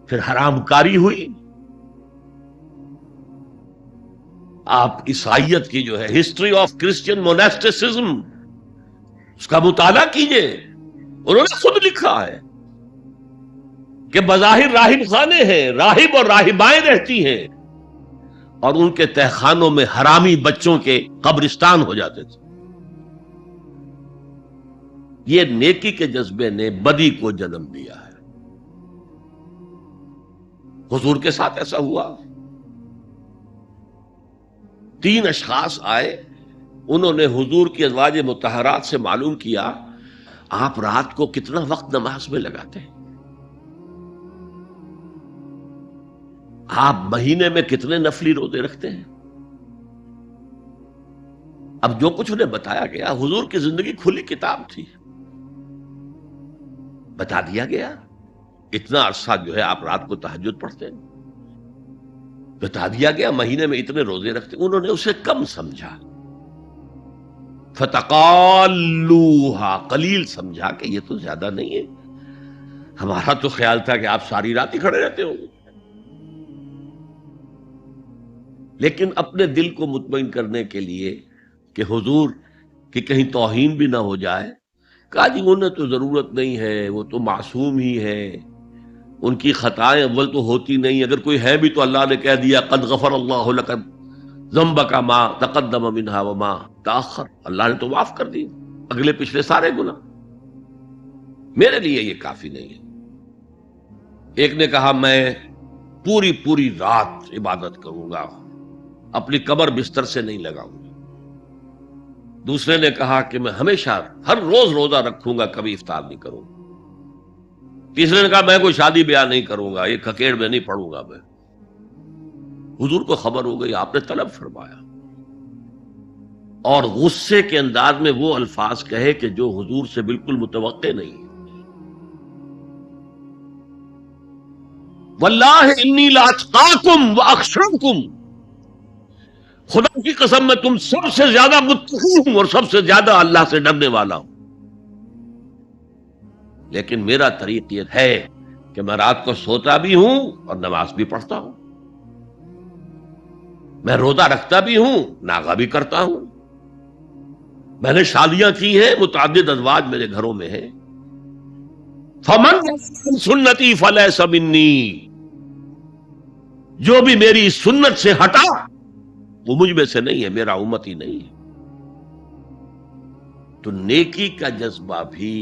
پھر حرام کاری ہوئی۔ آپ عیسائیت کی جو ہے ہسٹری آف کرسچین موناسٹسزم، اس کا مطالعہ کیجئے، انہوں نے خود لکھا ہے کہ بظاہر راہب خانے ہیں، راہب اور راہبائیں رہتی ہیں، اور ان کے تہخانوں میں حرامی بچوں کے قبرستان ہو جاتے تھے۔ یہ نیکی کے جذبے نے بدی کو جنم دیا ہے۔ حضور کے ساتھ ایسا ہوا۔ 3 اشخاص آئے، انہوں نے حضور کی ازواج مطہرات سے معلوم کیا آپ رات کو کتنا وقت نماز میں لگاتے ہیں، آپ مہینے میں کتنے نفلی روزے رکھتے ہیں۔ اب جو کچھ انہیں بتایا گیا، حضور کی زندگی کھلی کتاب تھی، بتا دیا گیا اتنا عرصہ جو ہے آپ رات کو تہجد پڑھتے ہیں، بتا دیا گیا مہینے میں اتنے روزے رکھتے ہیں۔ انہوں نے اسے کم سمجھا، فتقالوہا، قلیل سمجھا کہ یہ تو زیادہ نہیں ہے، ہمارا تو خیال تھا کہ آپ ساری رات ہی کھڑے رہتے ہوں گے۔ لیکن اپنے دل کو مطمئن کرنے کے لیے کہ حضور کی کہیں توہین بھی نہ ہو جائے، کہا جی انہیں تو ضرورت نہیں ہے، وہ تو معصوم ہی ہے، ان کی خطائیں اول تو ہوتی نہیں، اگر کوئی ہے بھی تو اللہ نے کہہ دیا قد غفر اللہ لک ذنبک ما تقدم منہا وما تاخر، اللہ نے تو معاف کر دی اگلے پچھلے سارے گناہ، میرے لیے یہ کافی نہیں ہے۔ ایک نے کہا میں پوری رات عبادت کروں گا، اپنی کمر بستر سے نہیں لگاؤں گا۔ دوسرے نے کہا کہ میں ہمیشہ ہر روز روزہ رکھوں گا، کبھی افطار نہیں کروں گا۔ تیسرے نے کہا میں کوئی شادی بیاہ نہیں کروں گا، یہ کھکیڑ میں نہیں پڑوں گا میں۔ حضور کو خبر ہو گئی، آپ نے طلب فرمایا اور غصے کے انداز میں وہ الفاظ کہے کہ جو حضور سے بالکل متوقع نہیں۔ واللہ انی لاتقاکم واخشاکم، خدا کی قسم میں تم سب سے زیادہ متقی ہوں اور سب سے زیادہ اللہ سے ڈرنے والا ہوں، لیکن میرا طریق یہ ہے کہ میں رات کو سوتا بھی ہوں اور نماز بھی پڑھتا ہوں، میں روزہ رکھتا بھی ہوں، ناغہ بھی کرتا ہوں، میں نے شادیاں کی ہیں، متعدد ازواج میرے گھروں میں ہیں۔ فمن سنتی فلیس منی، جو بھی میری سنت سے ہٹا وہ مجھ میں سے نہیں ہے، میرا امتی نہیں ہے۔ تو نیکی کا جذبہ بھی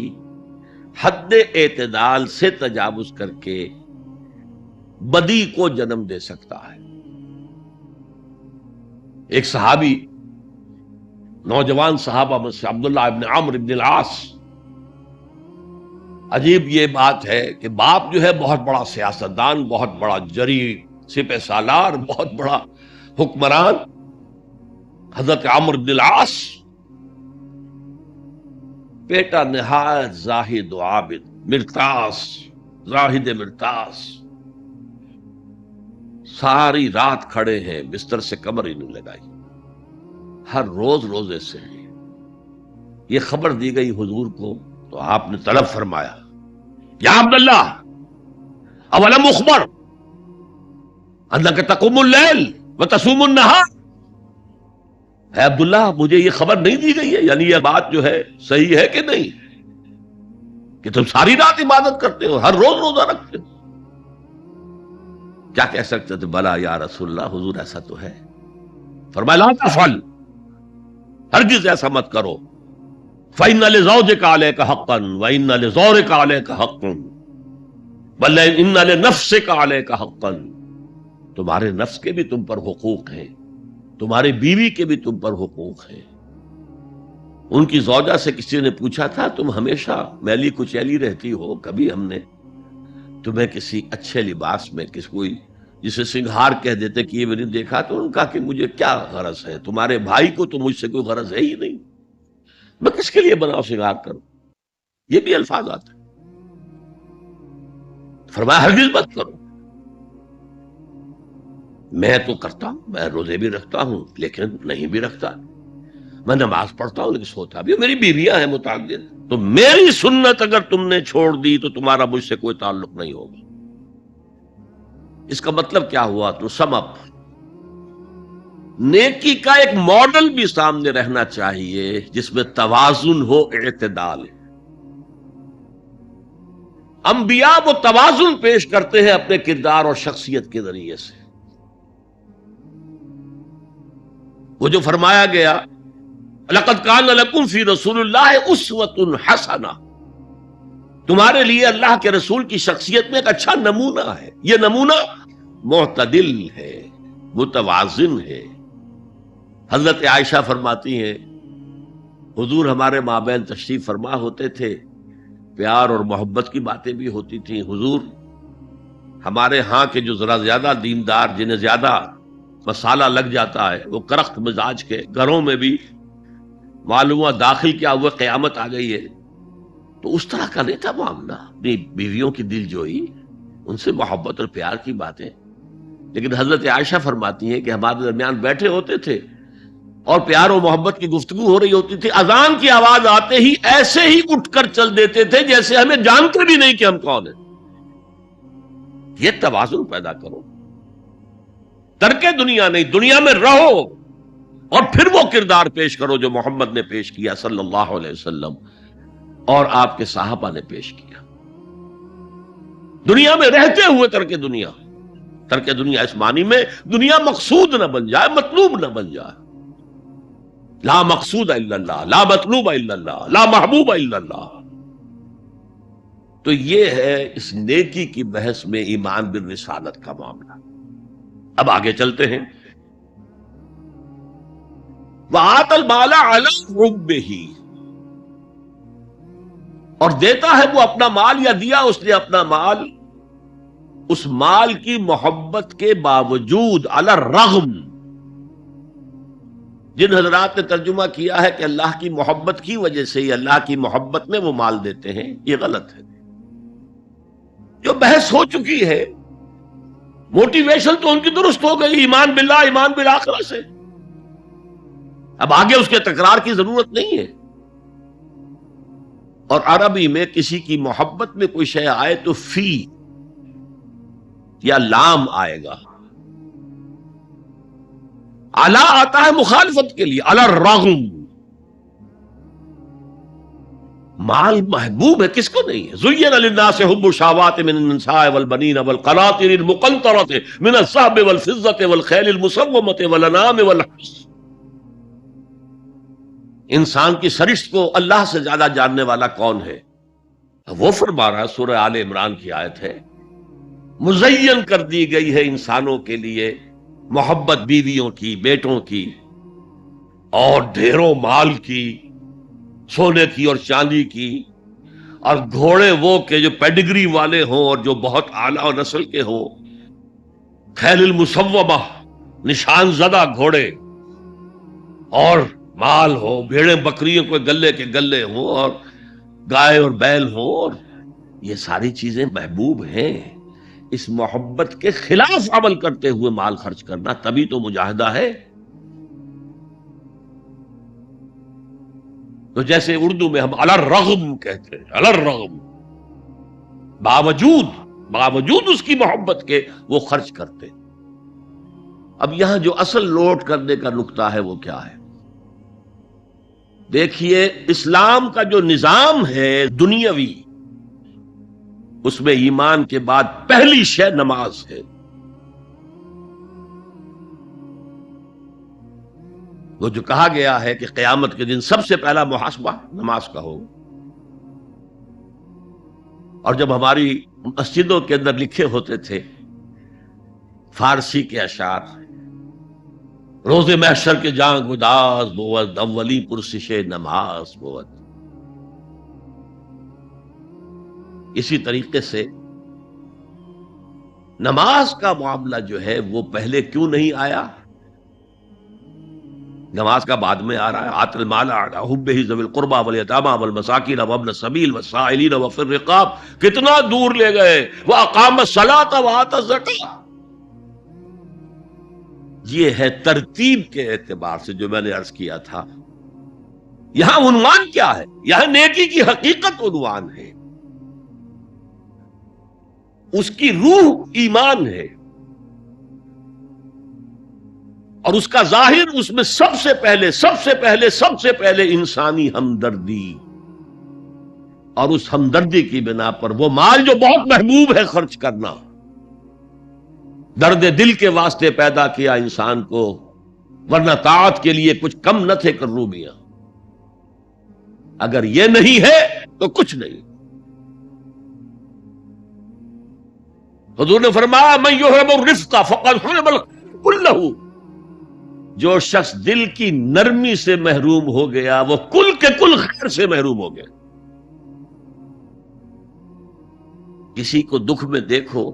حد اعتدال سے تجاوز کر کے بدی کو جنم دے سکتا ہے۔ ایک صحابی، نوجوان صحابہ میں سے عبداللہ ابن عمرو ابن العاص، عجیب یہ بات ہے کہ باپ جو ہے بہت بڑا سیاستدان، بہت بڑا جری سپہ سالار، بہت بڑا حکمران، حضرت عمرو بن العاص، بیٹا نہایت زاہد و عابد، مرتاس، زاہد مرتاس، ساری رات کھڑے ہیں، بستر سے کمر ہی نہیں لگائی، ہر روز روزے سے۔ یہ خبر دی گئی حضور کو تو آپ نے طلب فرمایا، یا عبداللہ اولم اخبر انک تقوم اللیل وتصوم النہار، اے عبداللہ مجھے یہ خبر نہیں دی گئی ہے، یعنی یہ بات جو ہے صحیح ہے کہ نہیں کہ تم ساری رات عبادت کرتے ہو، ہر روز روزہ رکھتے ہو؟ کیا کہہ سکتے تھے؟ بلا یا رسول اللہ، حضور ایسا تو ہے۔ فرمایا لا تفعل، ہرگز ایسا مت کرو، فإن لزوجك عليك حقا وإن لزورك عليك حقا بل إن لنفسك عليك حقا، تمہارے نفس کے بھی تم پر حقوق ہیں، تمہاری بیوی کے بھی تم پر حقوق ہیں۔ ان کی زوجہ سے کسی نے پوچھا تھا تم ہمیشہ میلی کچیلی رہتی ہو، کبھی ہم نے تمہیں کسی اچھے لباس میں کسی کوئی جسے سنگھار کہہ دیتے کہ یہ میں نے دیکھا؟ تو ان کا کہ مجھے کیا غرض ہے، تمہارے بھائی کو تو مجھ سے کوئی غرض ہے ہی نہیں، میں کس کے لیے بناؤ سنگھار کروں؟ یہ بھی الفاظ آتے ہیں۔ فرمایا ہرگز مت کرو، میں تو کرتا ہوں، میں روزے بھی رکھتا ہوں لیکن نہیں بھی رکھتا، میں نماز پڑھتا ہوں لیکن سوتا بھی ہوں، میری بیویاں ہیں متعدد، تو میری سنت اگر تم نے چھوڑ دی تو تمہارا مجھ سے کوئی تعلق نہیں ہوگا۔ اس کا مطلب کیا ہوا؟ تو سم اپ، نیکی کا ایک ماڈل بھی سامنے رہنا چاہیے جس میں توازن ہو، اعتدال۔ انبیاء وہ توازن پیش کرتے ہیں اپنے کردار اور شخصیت کے ذریعے سے۔ وہ جو فرمایا گیا لقد کان لکم فی رسول اللہ اسوۃ حسنہ، تمہارے لیے اللہ کے رسول کی شخصیت میں ایک اچھا نمونہ ہے، یہ نمونہ معتدل ہے، متوازن ہے۔ حضرت عائشہ فرماتی ہیں حضور ہمارے مابین تشریف فرما ہوتے تھے، پیار اور محبت کی باتیں بھی ہوتی تھیں۔ حضور ہمارے ہاں کے جو ذرا زیادہ دیندار، جنہیں زیادہ مسالہ لگ جاتا ہے، وہ کرخت مزاج کے گھروں میں بھی معلوم ہوا داخل کیا ہوا قیامت آ گئی ہے، تو اس طرح کا نہیں تھا معاملہ، اپنی بیویوں کی دل جوئی، ان سے محبت اور پیار کی باتیں۔ لیکن حضرت عائشہ فرماتی ہیں کہ ہمارے درمیان بیٹھے ہوتے تھے اور پیار و محبت کی گفتگو ہو رہی ہوتی تھی، اذان کی آواز آتے ہی ایسے ہی اٹھ کر چل دیتے تھے جیسے ہمیں جانتے بھی نہیں کہ ہم کون ہیں۔ یہ توازن پیدا کرو، ترک دنیا نہیں، دنیا میں رہو اور پھر وہ کردار پیش کرو جو محمد نے پیش کیا صلی اللہ علیہ وسلم اور آپ کے صحابہ نے پیش کیا۔ دنیا میں رہتے ہوئے ترک دنیا، ترک دنیا اس معنی میں دنیا مقصود نہ بن جائے، مطلوب نہ بن جائے۔ لا مقصود الا اللہ، لا مطلوب الا اللہ، لا محبوب الا اللہ۔ تو یہ ہے اس نیکی کی بحث میں ایمان بالرسالت کا معاملہ۔ اب آگے چلتے ہیں۔ وآت المال علی حبہ، اور دیتا ہے وہ اپنا مال، یا دیا اس نے اپنا مال اس مال کی محبت کے باوجود، علی الرغم. جن حضرات نے ترجمہ کیا ہے کہ اللہ کی محبت کی وجہ سے ہی، اللہ کی محبت میں وہ مال دیتے ہیں، یہ غلط ہے. جو بحث ہو چکی ہے، موٹیویشن تو ان کی درست ہو گئی، ایمان باللہ، ایمان بالآخرہ سے. اب آگے اس کے تکرار کی ضرورت نہیں ہے. اور عربی میں کسی کی محبت میں کوئی شے آئے تو فی یا لام آئے گا. علی آتا ہے مخالفت کے لیے، علی الرغم. مال محبوب ہے، کس کو نہیں ہے؟ زین للناس حب الشہوات من النساء والبنین والقناطر المقنطرۃ من الذهب والفضة والخیل المسومۃ والانعام والحرث. انسان کی سرشت کو اللہ سے زیادہ جاننے والا کون ہے؟ وہ فرما رہا ہے، سورہ آل عمران کی آیت ہے، مزین کر دی گئی ہے انسانوں کے لیے محبت بیویوں کی، بیٹوں کی، اور ڈھیروں مال کی، سونے کی اور چاندی کی، اور گھوڑے وہ کہ جو پیڈگری والے ہوں اور جو بہت اعلیٰ نسل کے ہوں، خیل المسومہ، نشان زدہ گھوڑے، اور مال ہو، بھیڑیں بکریوں کو گلے کے گلے ہوں، اور گائے اور بیل ہوں، اور یہ ساری چیزیں محبوب ہیں. اس محبت کے خلاف عمل کرتے ہوئے مال خرچ کرنا تبھی تو مجاہدہ ہے. تو جیسے اردو میں ہم علی الرغم کہتے ہیں، علی الرغم، باوجود اس کی محبت کے وہ خرچ کرتے. اب یہاں جو اصل نوٹ کرنے کا نقطہ ہے وہ کیا ہے؟ دیکھیے، اسلام کا جو نظام ہے دنیاوی، اس میں ایمان کے بعد پہلی شے نماز ہے. وہ جو کہا گیا ہے کہ قیامت کے دن سب سے پہلا محاسبہ نماز کا ہوگا. اور جب ہماری مسجدوں کے اندر لکھے ہوتے تھے فارسی کے اشعار، روز محشر کے جان گداز بود، اولی پرسش نماز بود. اسی طریقے سے نماز کا معاملہ جو ہے وہ پہلے کیوں نہیں آیا؟ نماز کا بعد میں آ رہا ہے. آت المال علی حبہ ذوی القربى والیتامى والمساکین وابن السبیل والسائلین وفی الرقاب. کتنا دور لے گئے، واقام الصلاۃ وآتى الزکاۃ. یہ ہے ترتیب کے اعتبار سے جو میں نے عرض کیا تھا. یہاں عنوان کیا ہے؟ یہاں نیکی کی حقیقت عنوان ہے، اس کی روح ایمان ہے، اور اس کا ظاہر اس میں سب سے پہلے انسانی ہمدردی، اور اس ہمدردی کی بنا پر وہ مال جو بہت محبوب ہے خرچ کرنا. درد دل کے واسطے پیدا کیا انسان کو، ورنہ طاعت کے لیے کچھ کم نہ تھے کروبیاں. اگر یہ نہیں ہے تو کچھ نہیں. حضور نے فرمایا من یحرم الرفق فقد حرم الخیر کلہ. جو شخص دل کی نرمی سے محروم ہو گیا وہ کل کے کل خیر سے محروم ہو گیا. کسی کو دکھ میں دیکھو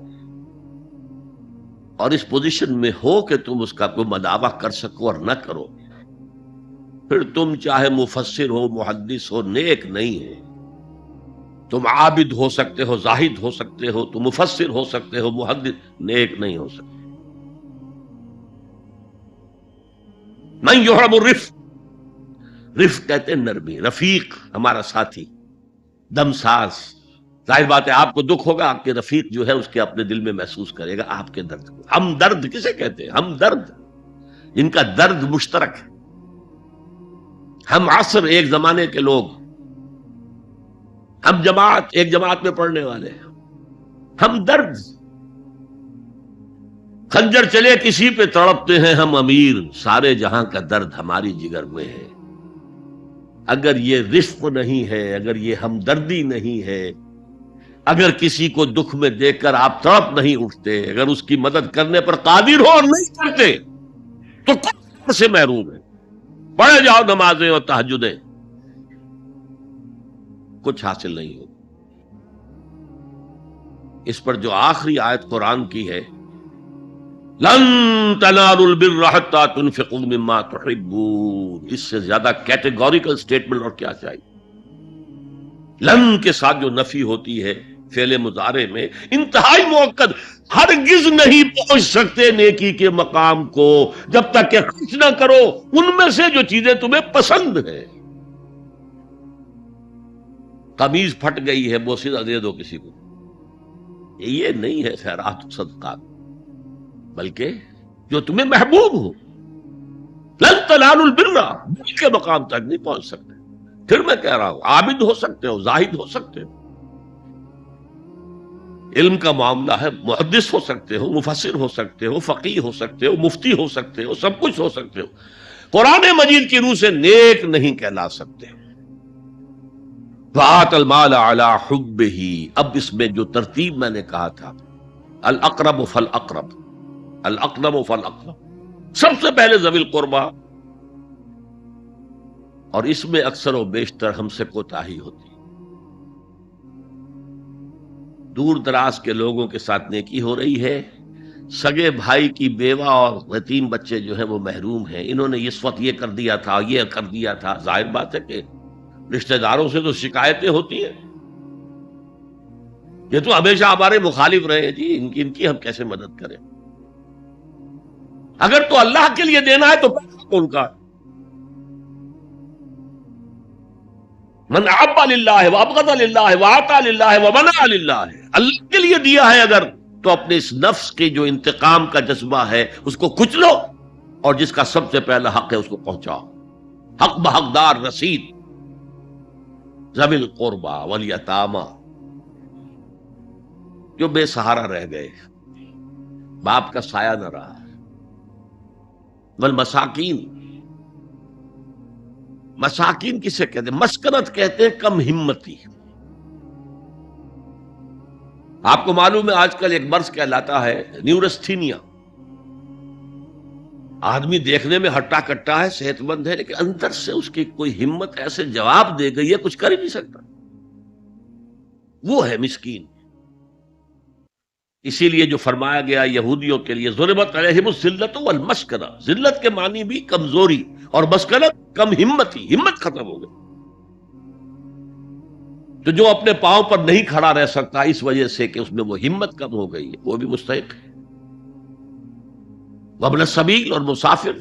اور اس پوزیشن میں ہو کہ تم اس کا کوئی مداوع کر سکو اور نہ کرو، پھر تم چاہے مفسر ہو، محدث ہو، نیک نہیں ہے. تم عابد ہو سکتے ہو، زاہد ہو سکتے ہو، تم مفسر ہو سکتے ہو، محدث، نیک نہیں ہو سکتے. من یحرم الرفق، رفق کہتے ہیں نرمی. رفیق ہمارا ساتھی، دمساز. ظاہر بات ہے آپ کو دکھ ہوگا، آپ کے رفیق جو ہے اس کے اپنے دل میں محسوس کرے گا آپ کے درد کو. ہم درد کسے کہتے ہیں؟ ہم درد، ان کا درد مشترک ہے. ہم عصر، ایک زمانے کے لوگ، ہم جماعت، ایک جماعت میں پڑھنے والے. ہم درد، خنجر چلے کسی پہ تڑپتے ہیں ہم امیر، سارے جہاں کا درد ہماری جگر میں ہے. اگر یہ رفق نہیں ہے، اگر یہ ہمدردی نہیں ہے، اگر کسی کو دکھ میں دیکھ کر آپ تڑپ نہیں اٹھتے، اگر اس کی مدد کرنے پر قادر ہو اور نہیں کرتے، تو کفر سے محروم ہے. پڑھے جاؤ نمازیں اور تہجدیں، کچھ حاصل نہیں ہوگا۔ اس پر جو آخری آیت قرآن کی ہے، لن تنالوا البر حتى تنفقوا مما تحبون، اس سے زیادہ کیٹیگوریکل سٹیٹمنٹ اور کیا چاہیے؟ لن کے ساتھ جو نفی ہوتی ہے فعل مضارع میں، انتہائی مؤکد، ہرگز نہیں پہنچ سکتے نیکی کے مقام کو جب تک کہ خرچ نہ کرو ان میں سے جو چیزیں تمہیں پسند ہیں۔ قمیض پھٹ گئی ہے، بوسیدہ دے دو کسی کو، یہ نہیں ہے خیرات و صدقات، بلکہ جو تمہیں محبوب ہو۔ لن تنالوا البر، بر کے مقام تک نہیں پہنچ سکتے۔ پھر میں کہہ رہا ہوں، عابد ہو سکتے ہو، زاہد ہو سکتے ہو، علم کا معاملہ ہے، محدث ہو سکتے ہو، مفسر ہو سکتے ہو، فقیہ ہو سکتے ہو، مفتی ہو سکتے ہو، سب کچھ ہو سکتے ہو، قرآن مجید کی روح سے نیک نہیں کہلا سکتے۔ وَآتَ الْمَالَ عَلَى حُبِّهِ، اب اس میں جو ترتیب میں نے کہا تھا، الْأَقْرَبُ فَالْأَقْرَبُ، الْأَقْرَبُ فَالْأَقْرَبُ، سب سے پہلے ذوی القربیٰ، اور اس میں اکثر و بیشتر ہم سے کوتاہی ہوتی ہے۔ دور دراز کے لوگوں کے ساتھ نیکی ہو رہی ہے، سگے بھائی کی بیوہ اور یتیم بچے جو ہیں وہ محروم ہیں، انہوں نے اس وقت یہ کر دیا تھا، یہ کر دیا تھا۔ ظاہر بات ہے کہ رشتہ داروں سے تو شکایتیں ہوتی ہیں، یہ تو ہمیشہ ہمارے مخالف رہے ہیں جی، ان کی ہم کیسے مدد کریں؟ اگر تو اللہ کے لیے دینا ہے تو پیسہ کون کا ہے؟ من احب للہ وابغض للہ واعطى للہ ومنع للہ، اللہ کے لیے دیا ہے اگر تو اپنے اس نفس کے جو انتقام کا جذبہ ہے اس کو کچلو، اور جس کا سب سے پہلا حق ہے اس کو پہنچاؤ، حق بحقدار رسید، ذوی القربى والیتامى، جو بے سہارا رہ گئے، باپ کا سایہ نہ رہا، والمساکین، مساکین کسے کہتے ہیں؟ مسکنت کہتے ہیں کم ہمتی۔ آپ کو معلوم ہے آج کل ایک مرض کہلاتا ہے نیورستھینیا، آدمی دیکھنے میں ہٹا کٹا ہے، صحت مند ہے، لیکن اندر سے اس کی کوئی ہمت ایسے جواب دے گئی ہے کچھ کر ہی نہیں سکتا، وہ ہے مسکین۔ اسی لیے جو فرمایا گیا یہودیوں کے لیے، ضربت علیہم الذلۃ والمسکنہ، ذلت کے معنی بھی کمزوری، اور مسکنت کم ہمتی، ہمت ختم ہو گئی۔ تو جو اپنے پاؤں پر نہیں کھڑا رہ سکتا اس وجہ سے کہ اس میں وہ ہمت کم ہو گئی ہے، وہ بھی مستحق ہے۔ وابن السبیل، اور مسافر۔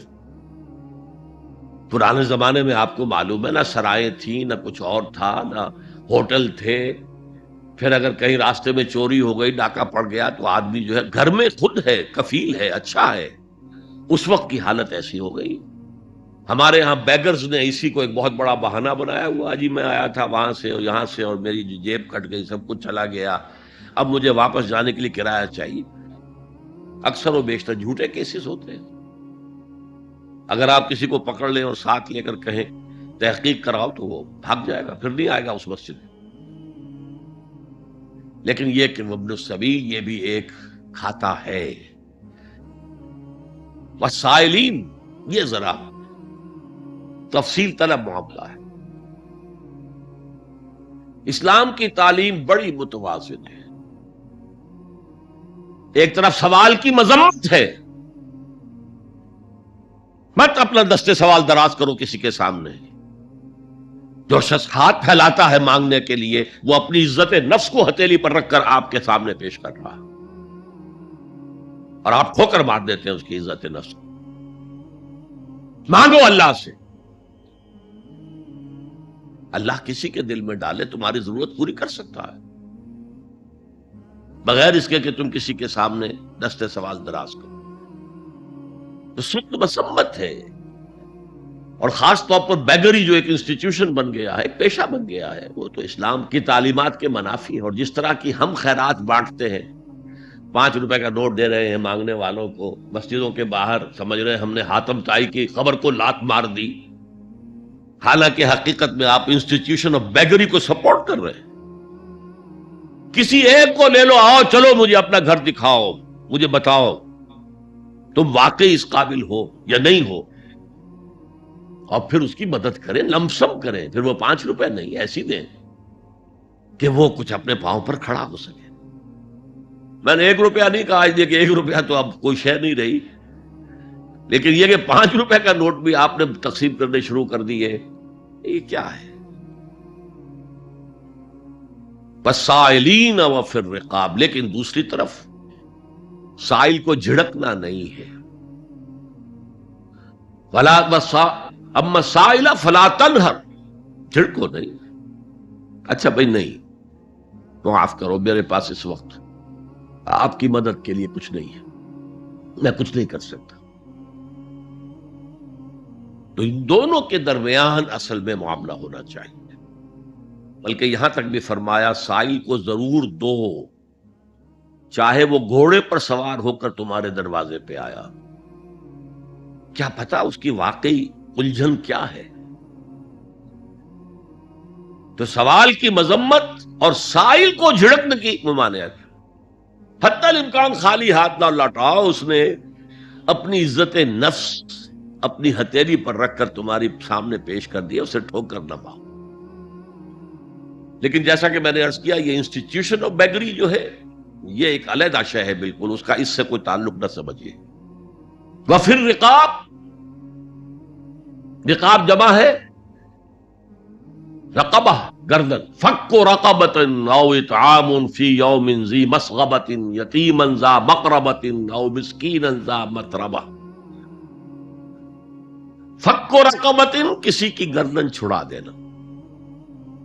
پرانے زمانے میں آپ کو معلوم ہے نہ سرائیں تھیں، نہ کچھ اور تھا، نہ ہوٹل تھے، پھر اگر کہیں راستے میں چوری ہو گئی، ڈاکہ پڑ گیا، تو آدمی جو ہے گھر میں خود ہے، کفیل ہے، اچھا ہے۔ اس وقت کی حالت ایسی ہو گئی۔ ہمارے ہاں بیگرز نے اسی کو ایک بہت بڑا بہانہ بنایا ہوا، جی میں آیا تھا وہاں سے اور یہاں سے، اور میری جیب کٹ گئی، سب کچھ چلا گیا، اب مجھے واپس جانے کے لیے کرایہ چاہیے۔ اکثر و بیشتر جھوٹے کیسز ہوتے ہیں۔ اگر آپ کسی کو پکڑ لیں اور ساتھ لے کر کہیں تحقیق کراؤ تو وہ بھاگ جائے گا، پھر نہیں آئے گا اس مسجد میں۔ لیکن یہ کہ ابن السبیل یہ بھی ایک کھاتا ہے۔ والسائلین، یہ ذرا تفصیل طلب معاملہ ہے۔ اسلام کی تعلیم بڑی متوازن ہے۔ ایک طرف سوال کی مذمت ہے، مت اپنا دستے سوال دراز کرو کسی کے سامنے۔ جو شخص ہاتھ پھیلاتا ہے مانگنے کے لیے، وہ اپنی عزت نفس کو ہتھیلی پر رکھ کر آپ کے سامنے پیش کر رہا ہے، اور آپ ٹھوکر مار دیتے ہیں اس کی عزت نفس کو۔ مانگو اللہ سے، اللہ کسی کے دل میں ڈالے تمہاری ضرورت پوری کر سکتا ہے، بغیر اس کے کہ تم کسی کے سامنے دستے سوال دراز کرو۔ تو سخت مسمت ہے، اور خاص طور پر بیگری جو ایک انسٹیٹیوشن بن گیا ہے، ایک پیشہ بن گیا ہے، وہ تو اسلام کی تعلیمات کے منافی ہے۔ اور جس طرح کی ہم خیرات بانٹتے ہیں، 5 روپے کا نوٹ دے رہے ہیں مانگنے والوں کو، مسجدوں کے باہر سمجھ رہے ہیں ہم نے حاتم طائی کی خبر کو لات مار دی، حالانکہ حقیقت میں آپ انسٹیٹیوشن آف بیگری کو سپورٹ کر رہے ہیں۔ کسی ایک کو لے لو، آؤ چلو مجھے اپنا گھر دکھاؤ، مجھے بتاؤ تم واقعی اس قابل ہو یا نہیں ہو، اور پھر اس کی مدد کریں، لمسم کریں، پھر وہ 5 روپے نہیں ایسی دیں کہ وہ کچھ اپنے پاؤں پر کھڑا ہو سکے۔ میں نے 1 روپیہ نہیں کہا، آج دیکھیں 1 روپیہ تو اب کوئی شے نہیں رہی، لیکن یہ کہ 5 روپے کا نوٹ بھی آپ نے تقسیم کرنے شروع کر دیے، یہ کیا ہے؟ وَالسَّائِلِينَ وَفِي الرِّقَابِ، لیکن دوسری طرف سائل کو جھڑکنا نہیں ہے۔ اما السائل فلا تنہر، جھڑکو نہیں۔ اچھا بھائی نہیں، معاف کرو، میرے پاس اس وقت آپ کی مدد کے لیے کچھ نہیں ہے، میں کچھ نہیں کر سکتا۔ تو ان دونوں کے درمیان اصل میں معاملہ ہونا چاہیے، بلکہ یہاں تک بھی فرمایا سائل کو ضرور دو، چاہے وہ گھوڑے پر سوار ہو کر تمہارے دروازے پہ آیا، کیا پتا اس کی واقعی الجھن کیا ہے۔ تو سوال کی مذمت اور سائل کو جھڑکنے کی ممانعت، حتی الامکان خالی ہاتھ نہ لوٹاؤ، اس نے اپنی عزت نفس اپنی ہتھیلی پر رکھ کر تمہاری سامنے پیش کر دیا، اسے ٹھوکر نہ مارو۔ لیکن جیسا کہ میں نے عرض کیا، یہ انسٹیٹیوشن آف بیگری جو ہے یہ ایک علیحدہ شے ہے، بالکل اس کا اس سے کوئی تعلق نہ سمجھیے۔ وفی الرقاب، رقاب جمع ہے رقبہ، گردن، فک رقبۃ او اطعام فی یوم ذی مسغبۃ یتیما ذا مقربۃ او مسکینا ذا متربہ۔ فک رقبۃ، کسی کی گردن چھڑا دینا۔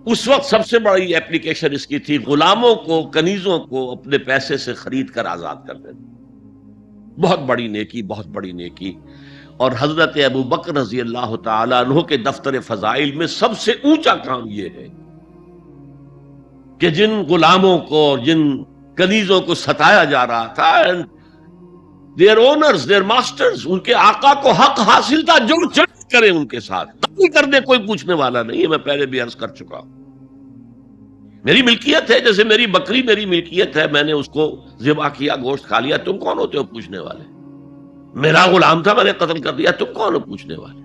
اس وقت سب سے بڑی ایپلیکیشن اس کی تھی غلاموں کو، کنیزوں کو اپنے پیسے سے خرید کر آزاد کر دینا، بہت بڑی نیکی، بہت بڑی نیکی۔ اور حضرت ابو بکر رضی اللہ تعالیٰ عنہ کے دفتر فضائل میں سب سے اونچا کام یہ ہے کہ جن غلاموں کو، جن کنیزوں کو ستایا جا رہا تھا، their owners, their masters، ان کے آقا کو حق حاصل تھا، جو چڑھ کرے ان کے ساتھ، قتل کر دے، کوئی پوچھنے والا نہیں ہے۔ میں پہلے بھی عرض کر چکا ہوں، میری ملکیت ہے، جیسے میری بکری میری ملکیت ہے، میں نے اس کو ذبح کیا، گوشت کھا لیا، تم کون ہوتے ہو پوچھنے والے؟ میرا غلام تھا، میں نے قتل کر دیا، تم کون ہو پوچھنے والے؟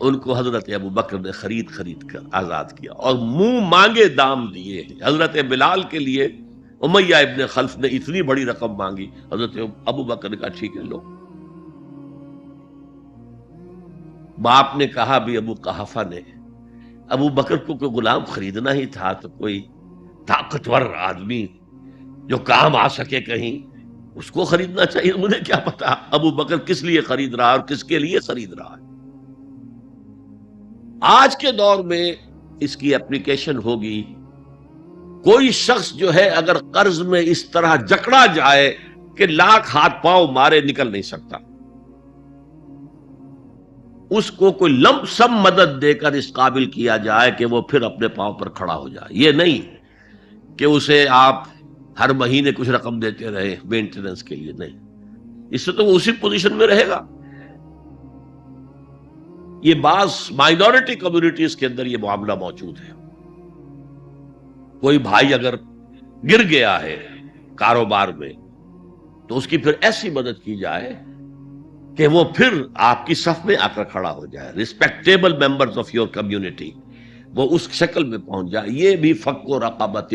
ان کو حضرت ابو بکر نے خرید کر آزاد کیا اور منہ مانگے دام دیے۔ حضرت بلال کے لیے امیہ ابن خلف نے اتنی بڑی رقم مانگی، حضرت ابو بکر نے کہا ٹھیک ہے لو۔ باپ نے کہا بھی، ابو قحافہ نے، ابو بکر کو کوئی غلام خریدنا ہی تھا تو کوئی طاقتور آدمی جو کام آ سکے کہیں، اس کو خریدنا چاہیے۔ مجھے کیا پتا ابو بکر کس لیے خرید رہا ہے اور کس کے لیے خرید رہا ہے۔ آج کے دور میں اس کی اپلیکیشن ہوگی، کوئی شخص جو ہے اگر قرض میں اس طرح جکڑا جائے کہ لاکھ ہاتھ پاؤں مارے نکل نہیں سکتا، اس کو کوئی لمپ سم مدد دے کر اس قابل کیا جائے کہ وہ پھر اپنے پاؤں پر کھڑا ہو جائے۔ یہ نہیں کہ اسے آپ ہر مہینے کچھ رقم دیتے رہے مینٹیننس کے لیے، نہیں، اس سے تو وہ اسی پوزیشن میں رہے گا۔ یہ بعض مائنورٹی کمیونٹیز کے اندر یہ معاملہ موجود ہے۔ کوئی بھائی اگر گر گیا ہے کاروبار میں تو اس کی پھر ایسی مدد کی جائے کہ وہ پھر آپ کی صف میں آ کر کھڑا ہو جائے، respectable members of your community, وہ اس شکل میں پہنچ جائے۔ یہ بھی فک و رقبۃ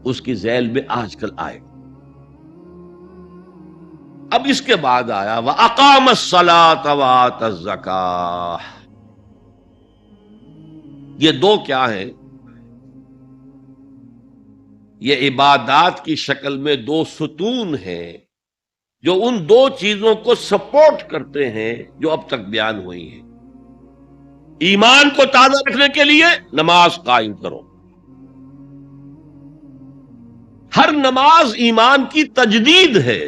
اس کی ذیل میں آج کل آئے۔ اب اس کے بعد آیا وَأَقَامَ الصَّلَاةَ وَآتَى الزَّكَاةَ۔ یہ دو کیا ہیں؟ یہ عبادات کی شکل میں دو ستون ہیں جو ان دو چیزوں کو سپورٹ کرتے ہیں جو اب تک بیان ہوئی ہیں۔ ایمان کو تازہ رکھنے کے لیے نماز قائم کرو، ہر نماز ایمان کی تجدید ہے۔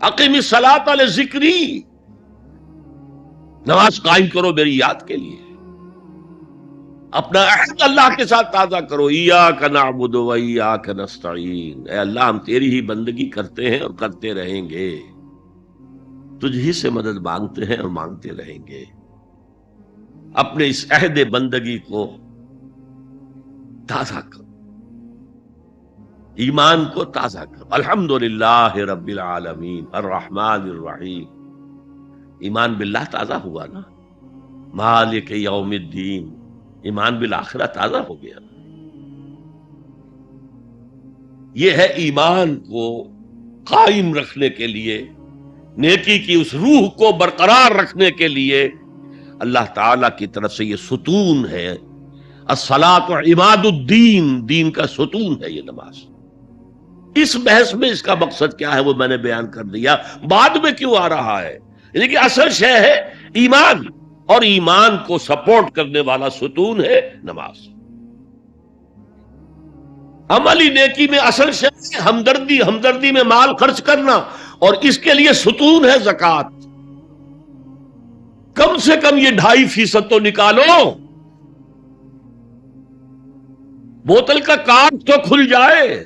اقیم الصلاۃ لذکری، نماز قائم کرو میری یاد کے لیے، اپنا عہد اللہ کے ساتھ تازہ کرو۔ ایاک نعبد و ایاک نستعین، اے اللہ ہم تیری ہی بندگی کرتے ہیں اور کرتے رہیں گے، تجھ ہی سے مدد مانگتے ہیں اور مانگتے رہیں گے۔ اپنے اس عہد بندگی کو تازہ کرو، ایمان کو تازہ کرو۔ الحمدللہ رب العالمین الرحمن الرحیم ایمان باللہ تازہ ہوا نا، مالک یوم الدین، ایمان بالآخرہ تازہ ہو گیا. یہ ہے ایمان کو قائم رکھنے کے لیے، نیکی کی اس روح کو برقرار رکھنے کے لیے اللہ تعالی کی طرف سے یہ ستون ہے. الصلاۃ عماد الدین، دین کا ستون ہے یہ نماز. اس بحث میں اس کا مقصد کیا ہے وہ میں نے بیان کر دیا. بعد میں کیوں آ رہا ہے؟ یعنی کہ اصل شے ہے ایمان، اور ایمان کو سپورٹ کرنے والا ستون ہے نماز. عملی نیکی میں اصل شے ہے ہمدردی، ہمدردی میں مال خرچ کرنا، اور اس کے لیے ستون ہے زکوٰۃ. کم سے کم یہ 2.5% تو نکالو، بوتل کا کاٹ تو کھل جائے،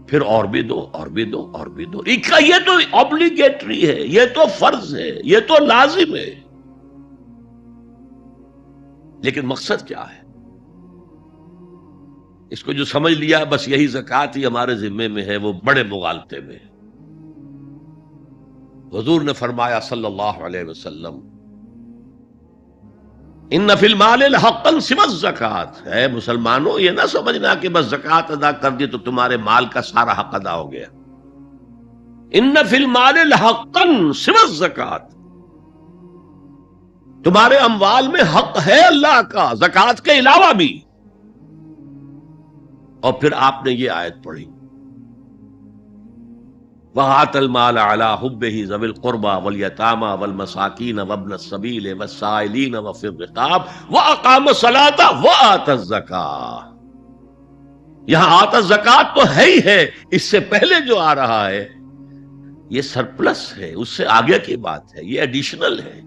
پھر اور بھی دو، اور بھی دو، اور بھی دو. یہ تو obligatory ہے، یہ تو فرض ہے، یہ تو لازم ہے. لیکن مقصد کیا ہے؟ اس کو جو سمجھ لیا بس یہی زکوٰۃ ہی ہمارے ذمے میں ہے، وہ بڑے مغالطے میں. حضور نے فرمایا صلی اللہ علیہ وسلم، ان فی المال حقا سوی الزکوٰۃ. اے مسلمانوں، یہ نہ سمجھنا کہ بس زکوٰۃ ادا کر دی تو تمہارے مال کا سارا حق ادا ہو گیا. ان فی المال حقا سوی الزکوٰۃ، تمہارے اموال میں حق ہے اللہ کا زکوٰۃ کے علاوہ بھی. اور پھر آپ نے یہ آیت پڑھی، وَآتَى الْمَالَ عَلَىٰ حُبِّهِ ذَوِي الْقُرْبَىٰ وَالْيَتَامَىٰ وَالْمَسَاكِينَ وَابْنَ السَّبِيلِ وَالسَّائِلِينَ وَفِي الرِّقَابِ وَأَقَامَ الصَّلَاةَ وَآتَى الزَّكَاةَ. یہاں آتا زکوٰۃ تو ہے ہی ہے، اس سے پہلے جو آ رہا ہے یہ سرپلس ہے، اس سے آگے کی بات ہے، یہ ایڈیشنل ہے.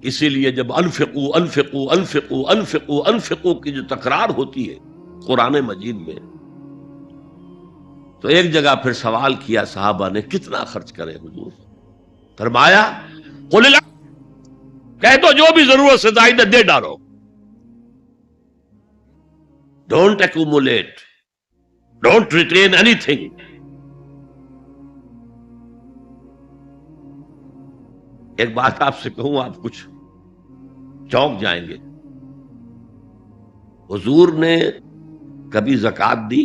اسی لیے جب انفقوا انفقوا انفقوا انفقوا انفقوا کی جو تکرار ہوتی ہے قرآن مجید میں، تو ایک جگہ پھر سوال کیا صحابہ نے، کتنا خرچ کرے حضور؟ فرمایا قل کہہ دو جو بھی ضرورت سے زائد دے ڈالو. Don't accumulate, don't retain any thing. ایک بات آپ سے کہوں، آپ کچھ چونک جائیں گے. حضور نے کبھی زکوٰۃ دی؟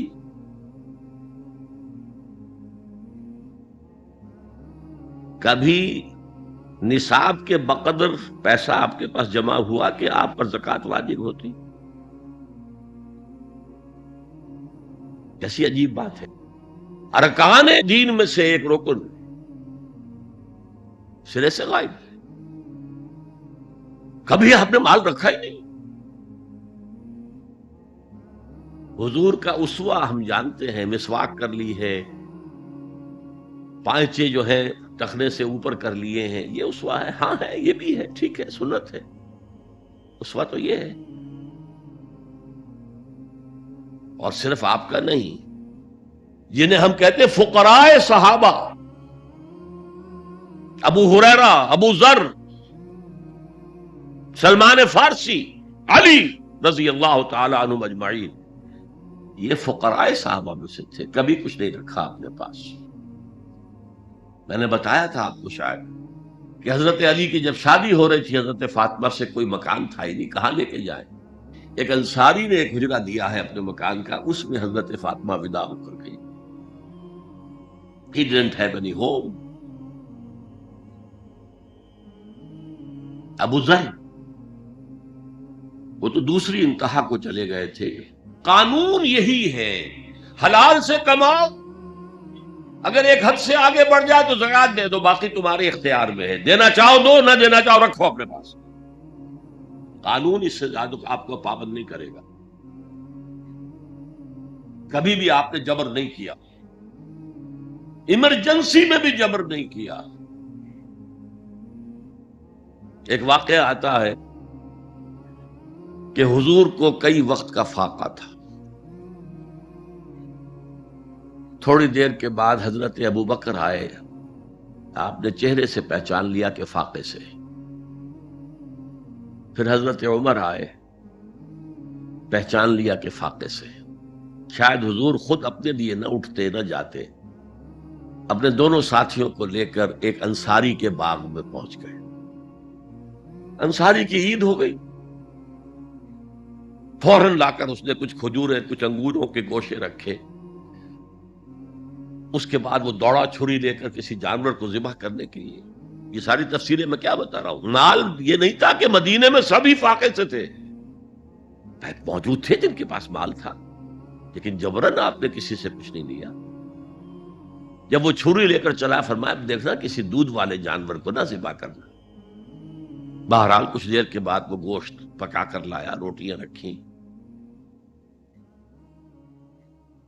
کبھی نصاب کے بقدر پیسہ آپ کے پاس جمع ہوا کہ آپ پر زکوٰۃ واجب ہوتی؟ کیسی عجیب بات ہے. ارکان دین میں سے ایک رکن سرے سے غائب. کبھی آپ نے مال رکھا ہی نہیں. حضور کا اسوہ ہم جانتے ہیں، مسواک کر لی ہے، پانچے جو ہیں ٹخنے سے اوپر کر لیے ہیں، یہ اسوہ ہے. ہاں ہے، یہ بھی ہے، ٹھیک ہے، سنت ہے. اسوہ تو یہ ہے. اور صرف آپ کا نہیں، جنہیں ہم کہتے ہیں فقراء صحابہ، ابو ہریرہ، ابو ذر، سلمان فارسی، علی رضی اللہ تعالی عنہ اجمعین، یہ فقراء صحابہ میں سے تھے. کبھی کچھ نہیں رکھا اپنے پاس. میں نے بتایا تھا آپ کو شاید کہ حضرت علی کی جب شادی ہو رہی تھی حضرت فاطمہ سے، کوئی مکان تھا ہی نہیں، کہاں لے کے جائیں. ایک انصاری نے ایک حجرہ دیا ہے اپنے مکان کا، اس میں حضرت فاطمہ ودا ہو کر گئی. He didn't have any home. ابو ذر وہ تو دوسری انتہا کو چلے گئے تھے. قانون یہی ہے، حلال سے کماؤ، اگر ایک حد سے آگے بڑھ جائے تو زکوٰۃ دے دو، باقی تمہارے اختیار میں ہے. دینا چاہو دو، نہ دینا چاہو رکھو اپنے پاس. قانون اس سے زیادہ آپ کو پابند نہیں کرے گا. کبھی بھی آپ نے جبر نہیں کیا، ایمرجنسی میں بھی جبر نہیں کیا. ایک واقعہ آتا ہے کہ حضور کو کئی وقت کا فاقہ تھا. تھوڑی دیر کے بعد حضرت ابو بکر آئے، آپ نے چہرے سے پہچان لیا کہ فاقے سے. پھر حضرت عمر آئے، پہچان لیا کہ فاقے سے. شاید حضور خود اپنے لیے نہ اٹھتے نہ جاتے، اپنے دونوں ساتھیوں کو لے کر ایک انصاری کے باغ میں پہنچ گئے. انصاری کی عید ہو گئی. فوراً لا کر اس نے کچھ کھجوریں کچھ انگوروں کے گوشے رکھے. اس کے بعد وہ دوڑا چھری لے کر کسی جانور کو ذبح کرنے کے لیے. یہ ساری تفصیلیں میں کیا بتا رہا ہوں. مال یہ نہیں تھا کہ مدینے میں سبھی فاقے سے تھے، موجود تھے جن کے پاس مال تھا، لیکن جبرن آپ نے کسی سے کچھ نہیں لیا. جب وہ چھری لے کر چلا، فرمایا دیکھنا کسی دودھ والے جانور کو نہ ذبح کرنا. بہرحال کچھ دیر کے بعد وہ گوشت پکا کر لایا، روٹیاں رکھیں.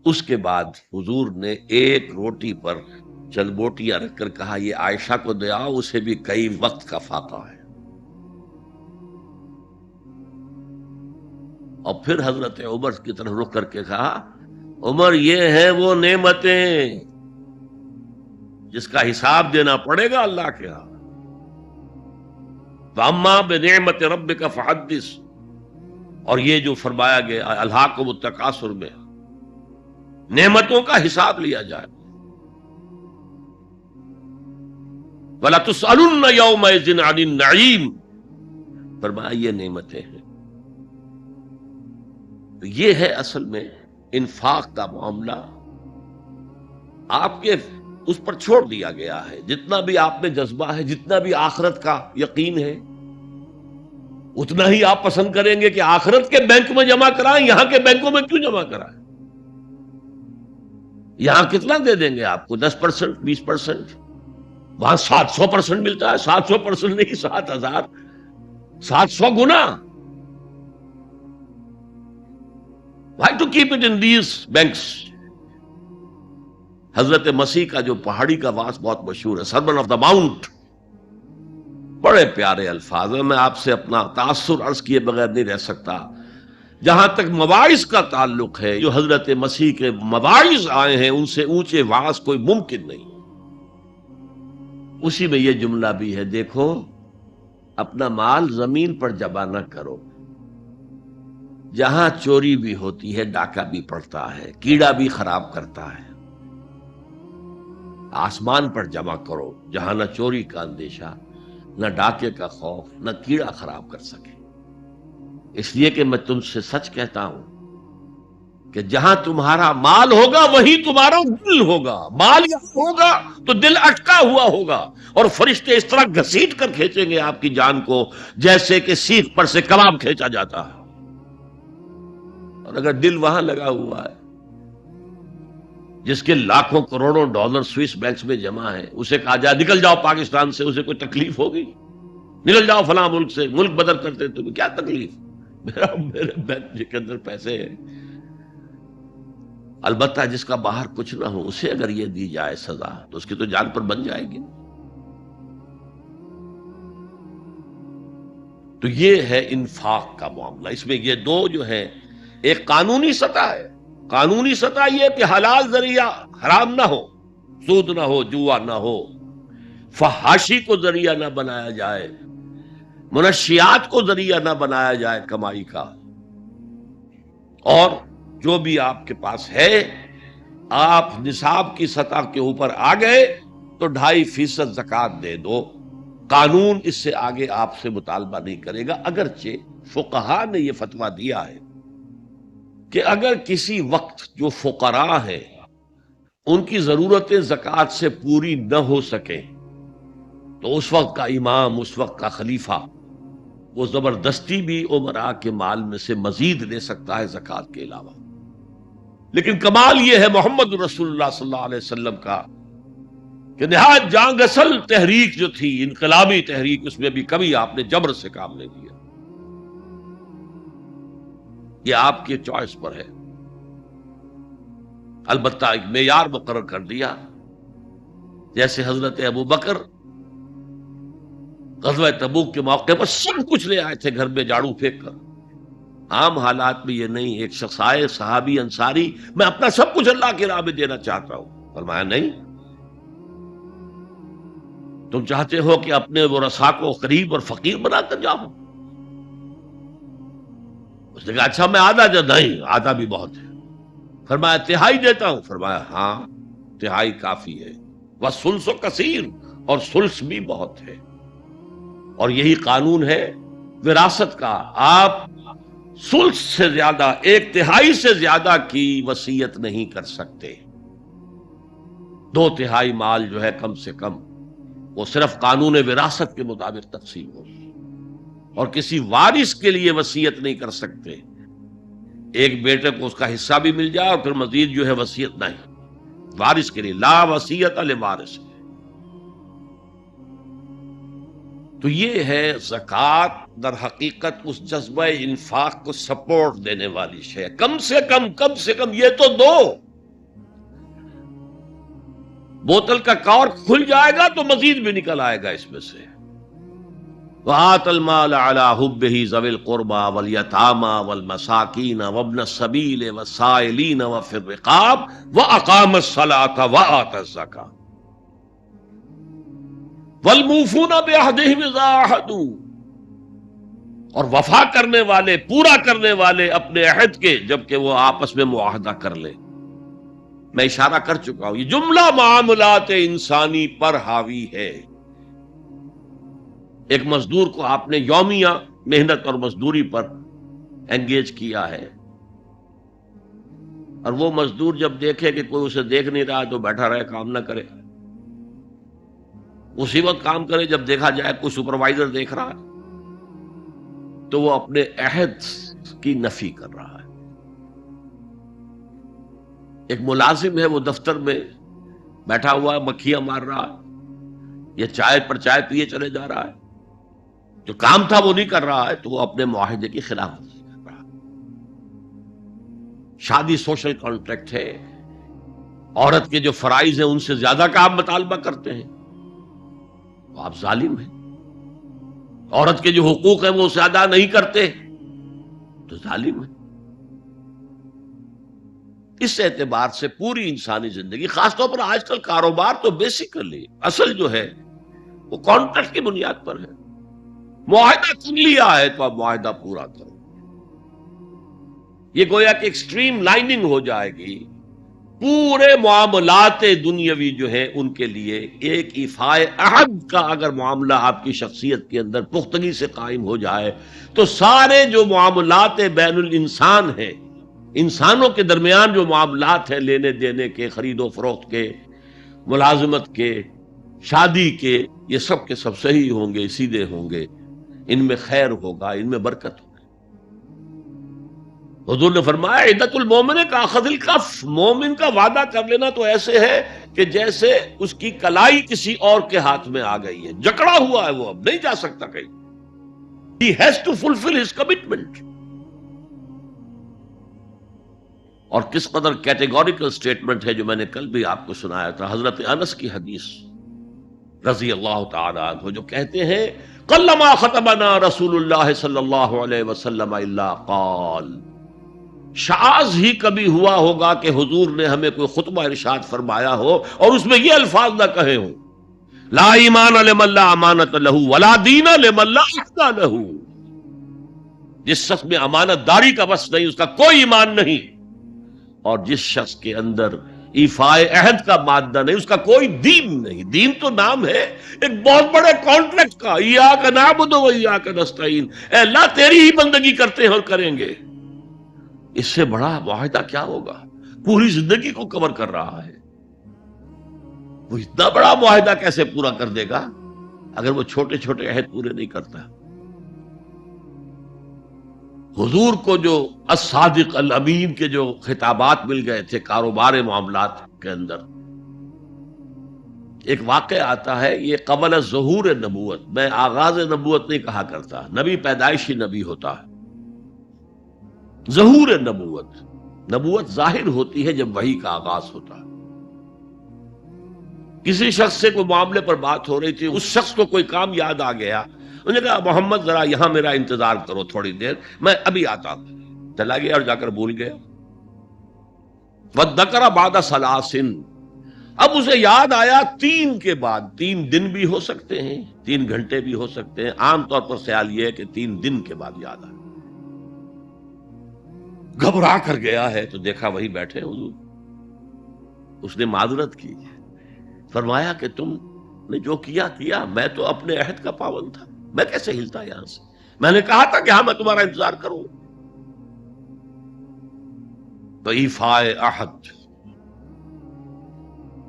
اس کے بعد حضور نے ایک روٹی پر چند بوٹیاں رکھ کر کہا یہ عائشہ کو دے آؤ، اسے بھی کئی وقت کا فاقہ ہے. اور پھر حضرت عمر کی طرف رخ کر کے کہا عمر یہ ہیں وہ نعمتیں جس کا حساب دینا پڑے گا اللہ کے ہاں. وَأَمَّا بِنِعْمَةِ رَبِّكَ فَحَدِّثْ. اور یہ جو فرمایا گیا الہاکم التکاثر میں نعمتوں کا حساب لیا جائے. وَلَتُسْأَلُنَّ يَوْمَئِذٍ عَنِ النَّعِيمِ. فرمایا یہ نعمتیں ہیں. تو یہ ہے اصل میں انفاق کا معاملہ. آپ کے اس پر چھوڑ دیا گیا ہے. جتنا بھی آپ میں جذبہ ہے، جتنا بھی آخرت کا یقین ہے، اتنا ہی آپ پسند کریں گے کہ آخرت کے بینک میں جمع کرائیں، یہاں کے بینکوں میں کیوں جمع کرائیں. یہاں کتنا دے دیں گے آپ کو؟ 10%، 20%. وہاں 700% ملتا ہے. 700% نہیں، 7,000، 700 گنا. Why to keep it in these banks? حضرت مسیح کا جو پہاڑی کا واس بہت مشہور ہے، سرمن آف دا ماؤنٹ. بڑے پیارے الفاظ ہیں. میں آپ سے اپنا تاثر عرض کیے بغیر نہیں رہ سکتا. جہاں تک مواعظ کا تعلق ہے، جو حضرت مسیح کے مواعظ آئے ہیں ان سے اونچے واعظ کوئی ممکن نہیں. اسی میں یہ جملہ بھی ہے، دیکھو اپنا مال زمین پر جمع نہ کرو. جہاں چوری بھی ہوتی ہے ڈاکہ بھی پڑتا ہے، کیڑا بھی خراب کرتا ہے. آسمان پر جمع کرو جہاں نہ چوری کا اندیشہ، نہ ڈاکے کا خوف، نہ کیڑا خراب کر سکے. اس لیے کہ میں تم سے سچ کہتا ہوں کہ جہاں تمہارا مال ہوگا وہی تمہارا دل ہوگا. مال یہاں ہوگا تو دل اٹکا ہوا ہوگا، اور فرشتے اس طرح گھسیٹ کر کھینچیں گے آپ کی جان کو جیسے کہ سیخ پر سے کباب کھینچا جاتا ہے. اور اگر دل وہاں لگا ہوا ہے جس کے لاکھوں کروڑوں ڈالر سوئس بینکس میں جمع ہے، اسے کہا جائے نکل جاؤ پاکستان سے، اسے کوئی تکلیف ہوگی؟ نکل جاؤ فلاں ملک سے، ملک بدل کرتے تمہیں کیا تکلیف؟ میرے بینک کے اندر پیسے ہیں. البتہ جس کا باہر کچھ نہ ہو اسے اگر یہ دی جائے سزا تو اس کی تو جان پر بن جائے گی. تو یہ ہے انفاق کا معاملہ. اس میں یہ دو جو ہے، ایک قانونی سطح ہے. قانونی سطح یہ کہ حلال ذریعہ حرام نہ ہو، سود نہ ہو، جوا نہ ہو، فحاشی کو ذریعہ نہ بنایا جائے، منشیات کو ذریعہ نہ بنایا جائے کمائی کا. اور جو بھی آپ کے پاس ہے، آپ نصاب کی سطح کے اوپر آ گئے تو 2.5% زکوٰۃ دے دو. قانون اس سے آگے آپ سے مطالبہ نہیں کرے گا. اگرچہ فقہا نے یہ فتویٰ دیا ہے کہ اگر کسی وقت جو فقراء ہیں ان کی ضرورتیں زکوٰۃ سے پوری نہ ہو سکیں تو اس وقت کا امام، اس وقت کا خلیفہ، وہ زبردستی بھی عمراء کے مال میں سے مزید لے سکتا ہے زکوٰۃ کے علاوہ. لیکن کمال یہ ہے محمد رسول اللہ صلی اللہ علیہ وسلم کا کہ نہایت جاں گسل تحریک جو تھی، انقلابی تحریک، اس میں بھی کبھی آپ نے جبر سے کام نہیں لیا. یہ آپ کی چوائس پر ہے. البتہ ایک معیار مقرر کر دیا، جیسے حضرت ابو بکر غزوہ تبوک کے موقع پر سب کچھ لے آئے تھے گھر میں جھاڑو پھینک کر. عام حالات میں یہ نہیں. ایک شخص آئے، صحابی انصاری، میں اپنا سب کچھ اللہ کی راہ میں دینا چاہتا ہوں. فرمایا نہیں، تم چاہتے ہو کہ اپنے وہ رسا کو قریب اور فقیر بنا کر جاؤ؟ اس نے کہا اچھا میں آدھا دے. نہیں، آدھا بھی بہت ہے. فرمایا 1/3 دیتا ہوں. فرمایا ہاں 1/3 کافی ہے. والثلث کثیر، اور ثلث بھی بہت ہے. اور یہی قانون ہے وراثت کا. آپ ثلث سے زیادہ، ایک تہائی سے زیادہ کی وصیت نہیں کر سکتے. 2/3 مال جو ہے کم سے کم وہ صرف قانون وراثت کے مطابق تقسیم ہو، اور کسی وارث کے لیے وصیت نہیں کر سکتے. ایک بیٹے کو اس کا حصہ بھی مل جائے اور پھر مزید جو ہے وصیت نہیں. وارث کے لیے لا وصیت لوارث. تو یہ ہے زکوٰۃ. در حقیقت اس جذبہ انفاق کو سپورٹ دینے والی شے. کم سے کم یہ تو دو. بوتل کا کارک کھل جائے گا تو مزید بھی نکل آئے گا اس میں سے. وَآتَ الْمَالَ عَلَىٰ حُبِّهِ ذَوِي الْقُرْبَىٰ وَالْيَتَامَىٰ وَالْمَسَاكِينَ وَابْنَ السَّبِيلِ وَالسَّائِلِينَ وَفِي الرِّقَابِ وَأَقَامَ الصَّلَاةَ وَآتَى الزَّكَاةَ وَالْمُوفُونَ بِعَهْدِهِمْ إِذَا عَاهَدُوا. اور وفا کرنے والے، پورا کرنے والے اپنے عہد کے جبکہ وہ آپس میں معاہدہ کر لیں. میں اشارہ کر چکا ہوں یہ جملہ معاملات انسانی پر حاوی ہے. ایک مزدور کو آپ نے یومیہ محنت اور مزدوری پر انگیج کیا ہے، اور وہ مزدور جب دیکھے کہ کوئی اسے دیکھ نہیں رہا تو بیٹھا رہے، کام نہ کرے. اسی وقت کام کرے جب دیکھا جائے کوئی سپروائزر دیکھ رہا ہے تو وہ اپنے عہد کی نفی کر رہا ہے. ایک ملازم ہے، وہ دفتر میں بیٹھا ہوا ہے، مکھیاں مار رہا ہے یا چائے پر چائے پیے چلے جا رہا ہے، جو کام تھا وہ نہیں کر رہا ہے، تو وہ اپنے معاہدے کی خلاف ورزی کر رہا ہے. شادی سوشل کانٹریکٹ ہے. عورت کے جو فرائض ہیں ان سے زیادہ کا آپ مطالبہ کرتے ہیں تو آپ ظالم ہیں. عورت کے جو حقوق ہیں وہ زیادہ نہیں کرتے تو ظالم ہیں. اس اعتبار سے پوری انسانی زندگی، خاص طور پر آج کل کاروبار تو بیسیکلی اصل جو ہے وہ کانٹریکٹ کی بنیاد پر ہے. معاہدہ کر لیا ہے تو اب معاہدہ پورا کرو. یہ گویا کہ ایکسٹریم لائننگ ہو جائے گی. پورے معاملات دنیاوی جو ہیں ان کے لیے ایک ایفائے عہد کا اگر معاملہ آپ کی شخصیت کے اندر پختگی سے قائم ہو جائے تو سارے جو معاملات بین الانسان ہیں، انسانوں کے درمیان جو معاملات ہیں، لینے دینے کے، خرید و فروخت کے، ملازمت کے، شادی کے، یہ سب کے سب صحیح ہوں گے، سیدھے ہوں گے. ان میں خیر ہوگا، ان میں برکت ہوگی. حضور نے فرمایا عدت المومن کا اخذ الکف. مومن کا وعدہ کر لینا تو ایسے ہے کہ جیسے اس کی کلائی کسی اور کے ہاتھ میں آ گئی ہے، جکڑا ہوا ہے، وہ اب نہیں جا سکتا کہیں. He has to fulfill his commitment. اور کس قدر کیٹیگوریکل سٹیٹمنٹ ہے جو میں نے کل بھی آپ کو سنایا تھا، حضرت انس کی حدیث رضی اللہ تعالی عنہ، جو کہتے ہیں قلما خطبنا رسول اللہ صلی اللہ علیہ وسلم الا قال. شاذ ہی کبھی ہوا ہوگا کہ حضور نے ہمیں کوئی خطبہ ارشاد فرمایا ہو اور اس میں یہ الفاظ نہ کہے ہوں، لا ایمان لمن لا امانت لہ ولا دین لمن لا عقد لہ. جس شخص میں امانت داری کا بس نہیں، اس کا کوئی ایمان نہیں، اور جس شخص کے اندر ایفائے عہد کا مادہ نہیں، اس کا کوئی دین نہیں. دین تو نام ہے ایک بہت بڑے کانٹریکٹ کا، ایاک نعبد و ایاک نستعین. اے اللہ تیری ہی بندگی کرتے ہیں اور کریں گے. اس سے بڑا معاہدہ کیا ہوگا؟ پوری زندگی کو کور کر رہا ہے. وہ اتنا بڑا معاہدہ کیسے پورا کر دے گا اگر وہ چھوٹے چھوٹے عہد پورے نہیں کرتا؟ حضور کو جو الصادق الامین کے جو خطابات مل گئے تھے کاروبار معاملات کے اندر، ایک واقعہ آتا ہے، یہ قبل ظہور نبوت، میں آغاز نبوت نہیں کہا کرتا، نبی پیدائشی نبی ہوتا ہے. ظہور نبوت، نبوت ظاہر ہوتی ہے جب وحی کا آغاز ہوتا ہے. کسی شخص سے کوئی معاملے پر بات ہو رہی تھی، اس شخص کو کوئی کام یاد آ گیا، انہوں نے کہا محمد ذرا یہاں میرا انتظار کرو تھوڑی دیر، میں ابھی آتا ہوں. چلا گیا اور جا کر بھول گیا. وَذَّكَرَ بَعْدَ ثَلَاثٍ. اب اسے یاد آیا 3 کے بعد. 3 دن بھی ہو سکتے ہیں، 3 گھنٹے بھی ہو سکتے ہیں، عام طور پر خیال یہ ہے کہ 3 دن کے بعد یاد آیا. گھبرا کر گیا ہے تو دیکھا وہی بیٹھے حضور. اس نے معذرت کی، فرمایا کہ تم نے جو کیا کیا، میں تو اپنے عہد کا پابند تھا، میں کیسے ہلتا یہاں سے؟ میں نے کہا تھا کہ ہاں میں تمہارا انتظار کروں. تو ایفاء عہد،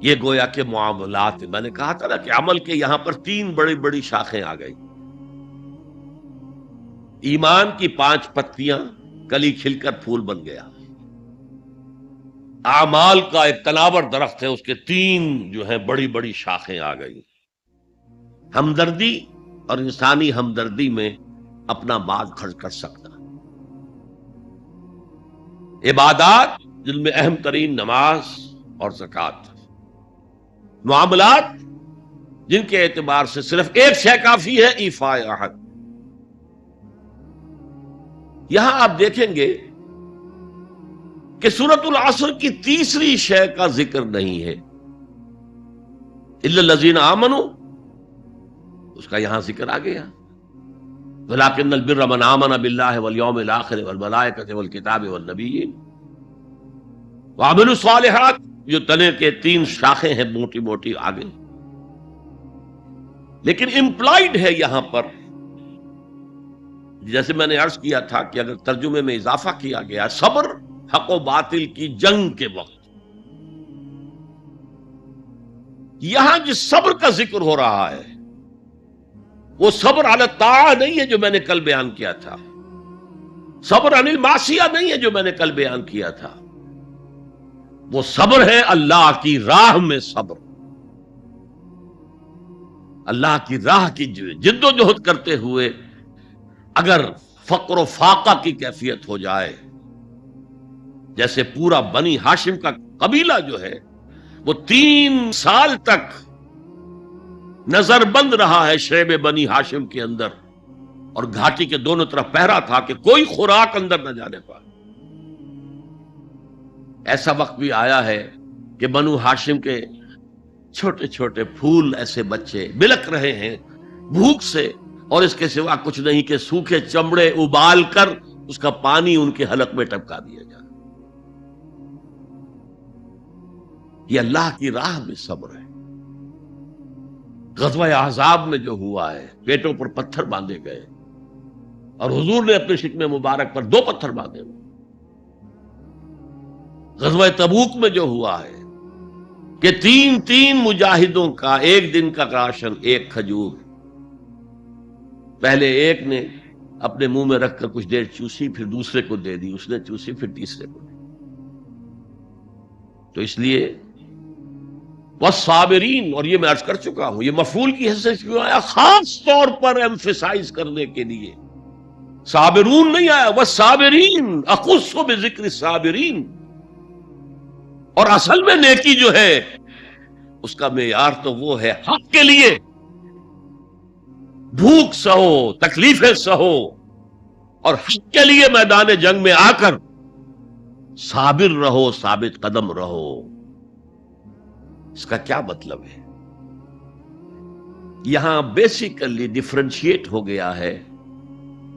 یہ گویا کہ معاملات، میں نے کہا تھا نا کہ عمل کے یہاں پر 3 بڑی بڑی شاخیں آ گئی. ایمان کی 5 پتیاں، کلی کھل کر پھول بن گیا. اعمال کا ایک تناور درخت ہے، اس کے 3 جو ہیں بڑی بڑی شاخیں آ گئی. ہمدردی اور انسانی ہمدردی میں اپنا مال خرچ کر سکتا. عبادات جن میں اہم ترین نماز اور زکوٰۃ. معاملات جن کے اعتبار سے صرف ایک شے کافی ہے، ایفاء عہد. یہاں آپ دیکھیں گے کہ سورۃ العصر کی تیسری شے کا ذکر نہیں ہے، الا الذین آمنوا، اس کا یہاں ذکر آ گیا. ولکن البر من آمن باللہ والیوم الآخر والملائکۃ والکتاب والنبیین وعملوا الصالحات. جو تنے کے 3 شاخیں ہیں موٹی موٹی آگے، لیکن امپلائڈ ہے یہاں پر، جیسے میں نے عرض کیا تھا کہ اگر ترجمے میں اضافہ کیا گیا صبر حق و باطل کی جنگ کے وقت، یہاں جس صبر کا ذکر ہو رہا ہے وہ صبر علی الطاعہ نہیں ہے جو میں نے کل بیان کیا تھا، صبر عن المعصیہ نہیں ہے جو میں نے کل بیان کیا تھا. وہ صبر ہے اللہ کی راہ میں صبر، اللہ کی راہ کی جد و جہد کرتے ہوئے اگر فقر و فاقہ کی کیفیت ہو جائے، جیسے پورا بنی ہاشم کا قبیلہ جو ہے وہ 3 سال تک نظر بند رہا ہے شعب بنی ہاشم کے اندر، اور گھاٹی کے دونوں طرف پہرا تھا کہ کوئی خوراک اندر نہ جانے پائے. ایسا وقت بھی آیا ہے کہ بنو ہاشم کے چھوٹے چھوٹے پھول ایسے بچے بلک رہے ہیں بھوک سے، اور اس کے سوا کچھ نہیں کہ سوکھے چمڑے ابال کر اس کا پانی ان کے حلق میں ٹپکا دیا جائے. یہ اللہ کی راہ میں صبر ہے. غزوہ احزاب میں جو ہوا ہے، پیٹوں پر پتھر باندھے گئے اور حضور نے اپنے شکم مبارک پر 2 پتھر باندھے ہوئے. غزوہ تبوک میں جو ہوا ہے کہ 3 مجاہدوں کا ایک دن کا راشن 1 کھجور، پہلے ایک نے اپنے منہ میں رکھ کر کچھ دیر چوسی، پھر دوسرے کو دے دی، اس نے چوسی، پھر تیسرے کو دی. تو اس لیے والصابرین، اور یہ میں عرض کر چکا ہوں، یہ مفعول کی حیثیت کیوں آیا؟ خاص طور پر ایمفیسائز کرنے کے لیے. صابرون نہیں آیا، والصابرین، اخص بذکر الصابرین. اور اصل میں نیکی جو ہے اس کا معیار تو وہ ہے حق کے لیے بھوک سہو، تکلیفیں سہو، اور حق کے لیے میدان جنگ میں آ کر صابر رہو، ثابت قدم رہو. اس کا کیا مطلب ہے؟ یہاں بیسیکلی ڈیفرنشیٹ ہو گیا ہے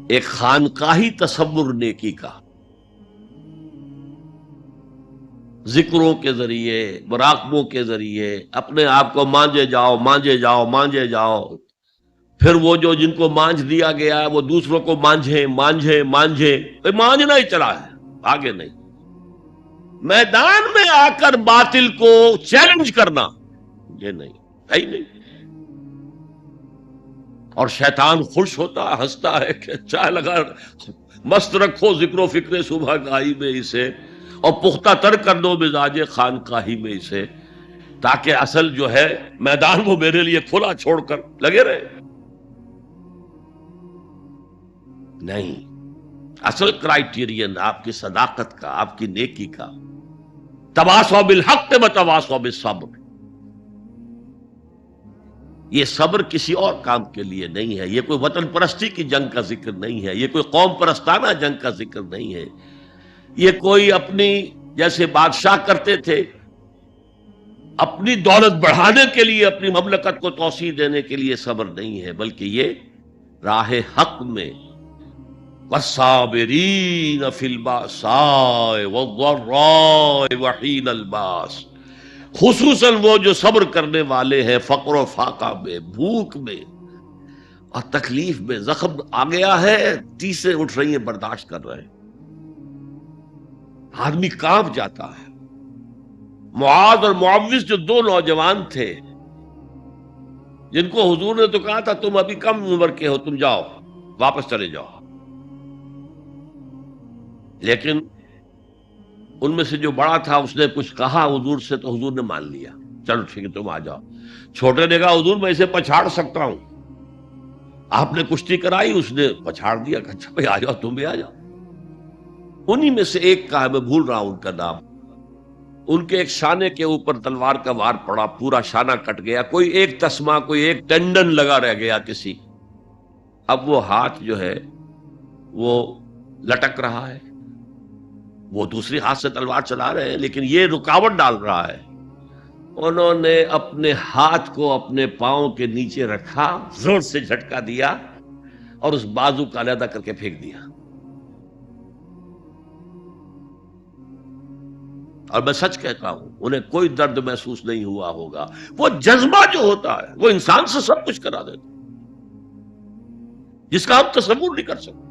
ایک خانقاہی تصور نیکی کا، ذکروں کے ذریعے، مراقبوں کے ذریعے اپنے آپ کو مانجے جاؤ، مانجے جاؤ، مانجے جاؤ. پھر وہ جو جن کو مانج دیا گیا ہے وہ دوسروں کو مانجھے مانجھے مانجھے، مانجنا ہی چلا ہے، آگے نہیں. میدان میں آ کر باطل کو چیلنج کرنا، یہ نہیں ہے ہی نہیں. اور شیطان خوش ہوتا ہے، ہنستا ہے کہ چاہ لگا مست رکھو ذکر و فکر صبح گاہی میں اسے، اور پختہ تر کر دو مزاج خانقاہی میں اسے، تاکہ اصل جو ہے میدان وہ میرے لیے کھلا چھوڑ کر لگے رہے. نہیں، اصل کرائیٹیرین آپ کی صداقت کا، آپ کی نیکی کا، تواصوا بالحق وتواصوا بالصبر. یہ صبر کسی اور کام کے لیے نہیں ہے، یہ کوئی وطن پرستی کی جنگ کا ذکر نہیں ہے، یہ کوئی قوم پرستانہ جنگ کا ذکر نہیں ہے، یہ کوئی اپنی جیسے بادشاہ کرتے تھے اپنی دولت بڑھانے کے لیے، اپنی مملکت کو توسیع دینے کے لیے صبر نہیں ہے، بلکہ یہ راہ حق میں والصابرین فی الباساء والضراء وحین الباس، خصوصاً وہ جو صبر کرنے والے ہیں فقر و فاقہ میں، بھوک میں اور تکلیف میں. زخم آ گیا ہے، تیسے اٹھ رہی ہیں، برداشت کر رہے ہیں. آدمی کانپ جاتا ہے. معاذ اور معوذ جو دو نوجوان تھے جن کو حضور نے تو کہا تھا تم ابھی کم عمر کے ہو، تم جاؤ واپس چلے جاؤ، لیکن ان میں سے جو بڑا تھا اس نے کچھ کہا حضور سے تو حضور نے مان لیا، چلو ٹھیک ہے تم آ جاؤ. چھوٹے نے کہا حضور میں اسے پچھاڑ سکتا ہوں. آپ نے کشتی کرائی، اس نے پچھاڑ دیا کہ اچھا بھائی آ جاؤ، تم بھی آ جاؤ. انہی میں سے ایک کا ہے، میں بھول رہا ہوں ان کا نام، ان کے ایک شانے کے اوپر تلوار کا وار پڑا، پورا شانہ کٹ گیا، کوئی ایک تسمہ، کوئی ایک ٹینڈن لگا رہ گیا کسی. اب وہ ہاتھ جو ہے وہ لٹک رہا ہے، وہ دوسری ہاتھ سے تلوار چلا رہے ہیں لیکن یہ رکاوٹ ڈال رہا ہے. انہوں نے اپنے ہاتھ کو اپنے پاؤں کے نیچے رکھا، زور سے جھٹکا دیا اور اس بازو کا علیحدہ کر کے پھینک دیا. اور میں سچ کہتا ہوں انہیں کوئی درد محسوس نہیں ہوا ہوگا. وہ جذبہ جو ہوتا ہے وہ انسان سے سب کچھ کرا دیتا ہے، جس کا ہم تصور نہیں کر سکتے.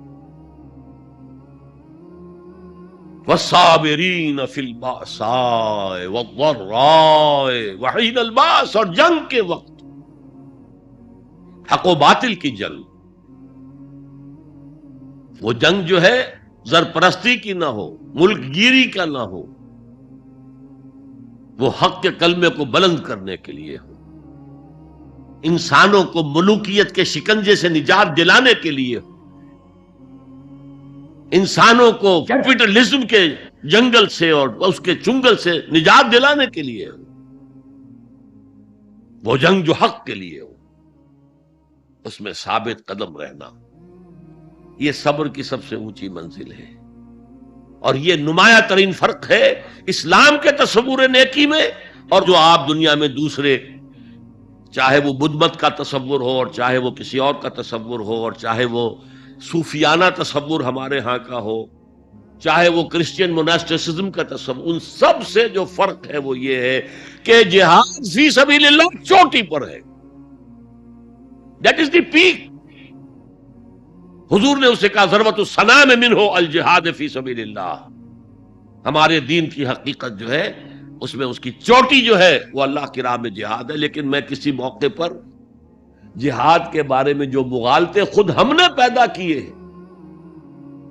والصابرین فی البأساء والضراء وحین الباس، اور جنگ کے وقت، حق و باطل کی جنگ. وہ جنگ جو ہے زرپرستی کی نہ ہو، ملک گیری کا نہ ہو، وہ حق کے کلمے کو بلند کرنے کے لیے ہو، انسانوں کو ملوکیت کے شکنجے سے نجات دلانے کے لیے ہو، انسانوں کو کیپٹلزم کے جنگل سے اور اس کے چنگل سے نجات دلانے کے لیے ہو. وہ جنگ جو حق کے لیے ہو، اس میں ثابت قدم رہنا، یہ صبر کی سب سے اونچی منزل ہے. اور یہ نمایاں ترین فرق ہے اسلام کے تصور نیکی میں اور جو آپ دنیا میں دوسرے، چاہے وہ بدھ مت کا تصور ہو اور چاہے وہ کسی اور کا تصور ہو اور چاہے وہ صوفیانہ تصور ہمارے ہاں کا ہو، چاہے وہ کرسچین موناسٹسزم کا تصور، ان سب سے جو فرق ہے وہ یہ ہے کہ جہاد فی سبیل اللہ چوٹی پر ہے. That is the peak. حضور نے اسے کہا ضربۃ السنام منہ الجہاد فی سبیل اللہ. ہمارے دین کی حقیقت جو ہے اس میں اس کی چوٹی جو ہے وہ اللہ کی راہ میں جہاد ہے. لیکن میں کسی موقع پر جہاد کے بارے میں جو مغالطے خود ہم نے پیدا کیے ہیں،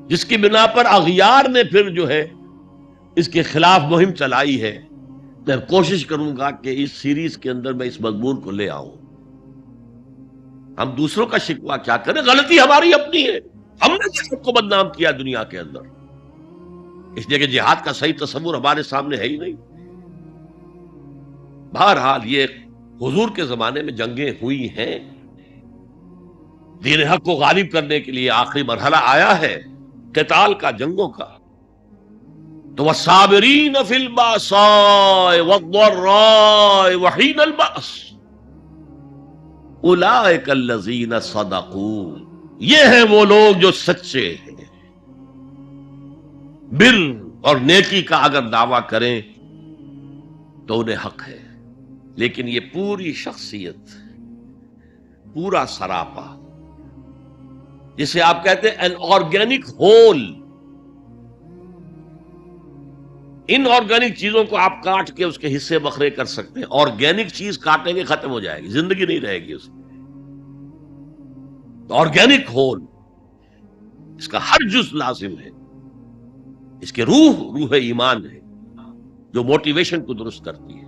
جس کی بنا پر اغیار نے پھر جو ہے اس کے خلاف مہم چلائی ہے، میں کوشش کروں گا کہ اس سیریز کے اندر میں اس مضمون کو لے آؤں. ہم دوسروں کا شکوہ کیا کریں، غلطی ہماری اپنی ہے. ہم نے جہاد کو بدنام کیا دنیا کے اندر، اس لیے کہ جہاد کا صحیح تصور ہمارے سامنے ہے ہی نہیں. بہرحال یہ حضور کے زمانے میں جنگیں ہوئی ہیں، دین حق کو غالب کرنے کے لیے آخری مرحلہ آیا ہے قتال کا، جنگوں کا. تو والصابرین فی البأساء والضراء وحین البأس اولئک الذین صدقوا، یہ ہیں وہ لوگ جو سچے ہیں. بر اور نیکی کا اگر دعویٰ کریں تو انہیں حق ہے، لیکن یہ پوری شخصیت، پورا سراپا، جسے آپ کہتے ہیں این آرگینک ہول. ان آرگینک چیزوں کو آپ کاٹ کے اس کے حصے بکھرے کر سکتے ہیں. آرگینک چیز کاٹیں گے ختم ہو جائے گی، زندگی نہیں رہے گی اس میں. آرگینک ہول، اس کا ہر جز لازم ہے. اس کے روح ایمان ہے جو موٹیویشن کو درست کرتی ہے.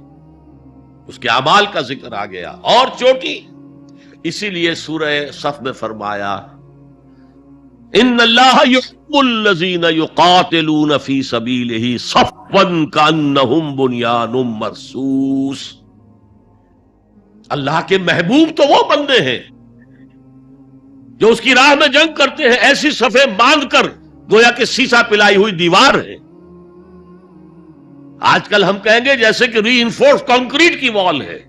اس کے اعمال کا ذکر آ گیا. اور چوٹی، اسی لیے سورہ صف میں فرمایا ان اللہ یحب الذین یقاتلون فی سبیلہ صفا کانہم بنیان مرصوص. اللہ کے محبوب تو وہ بندے ہیں جو اس کی راہ میں جنگ کرتے ہیں ایسی صفیں باندھ کر گویا کہ سیسا پلائی ہوئی دیوار ہے. آج کل ہم کہیں گے جیسے کہ ری انفورس کنکریٹ کی وال ہے.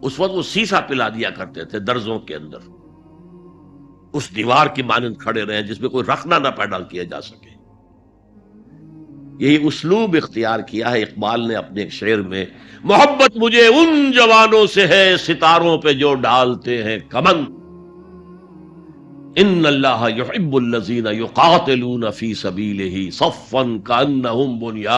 اس وقت وہ سیسا پلا دیا کرتے تھے درزوں کے اندر، اس دیوار کی مانند کھڑے رہے جس میں کوئی رخنا نہ پیدا کیا جا سکے. یہی اسلوب اختیار کیا ہے اقبال نے اپنے ایک شعر میں، محبت مجھے ان جوانوں سے ہے ستاروں پہ جو ڈالتے ہیں کمن، ان اللہ یحب الذین یقاتلون فی سبیلہ صفا کانہم بنیان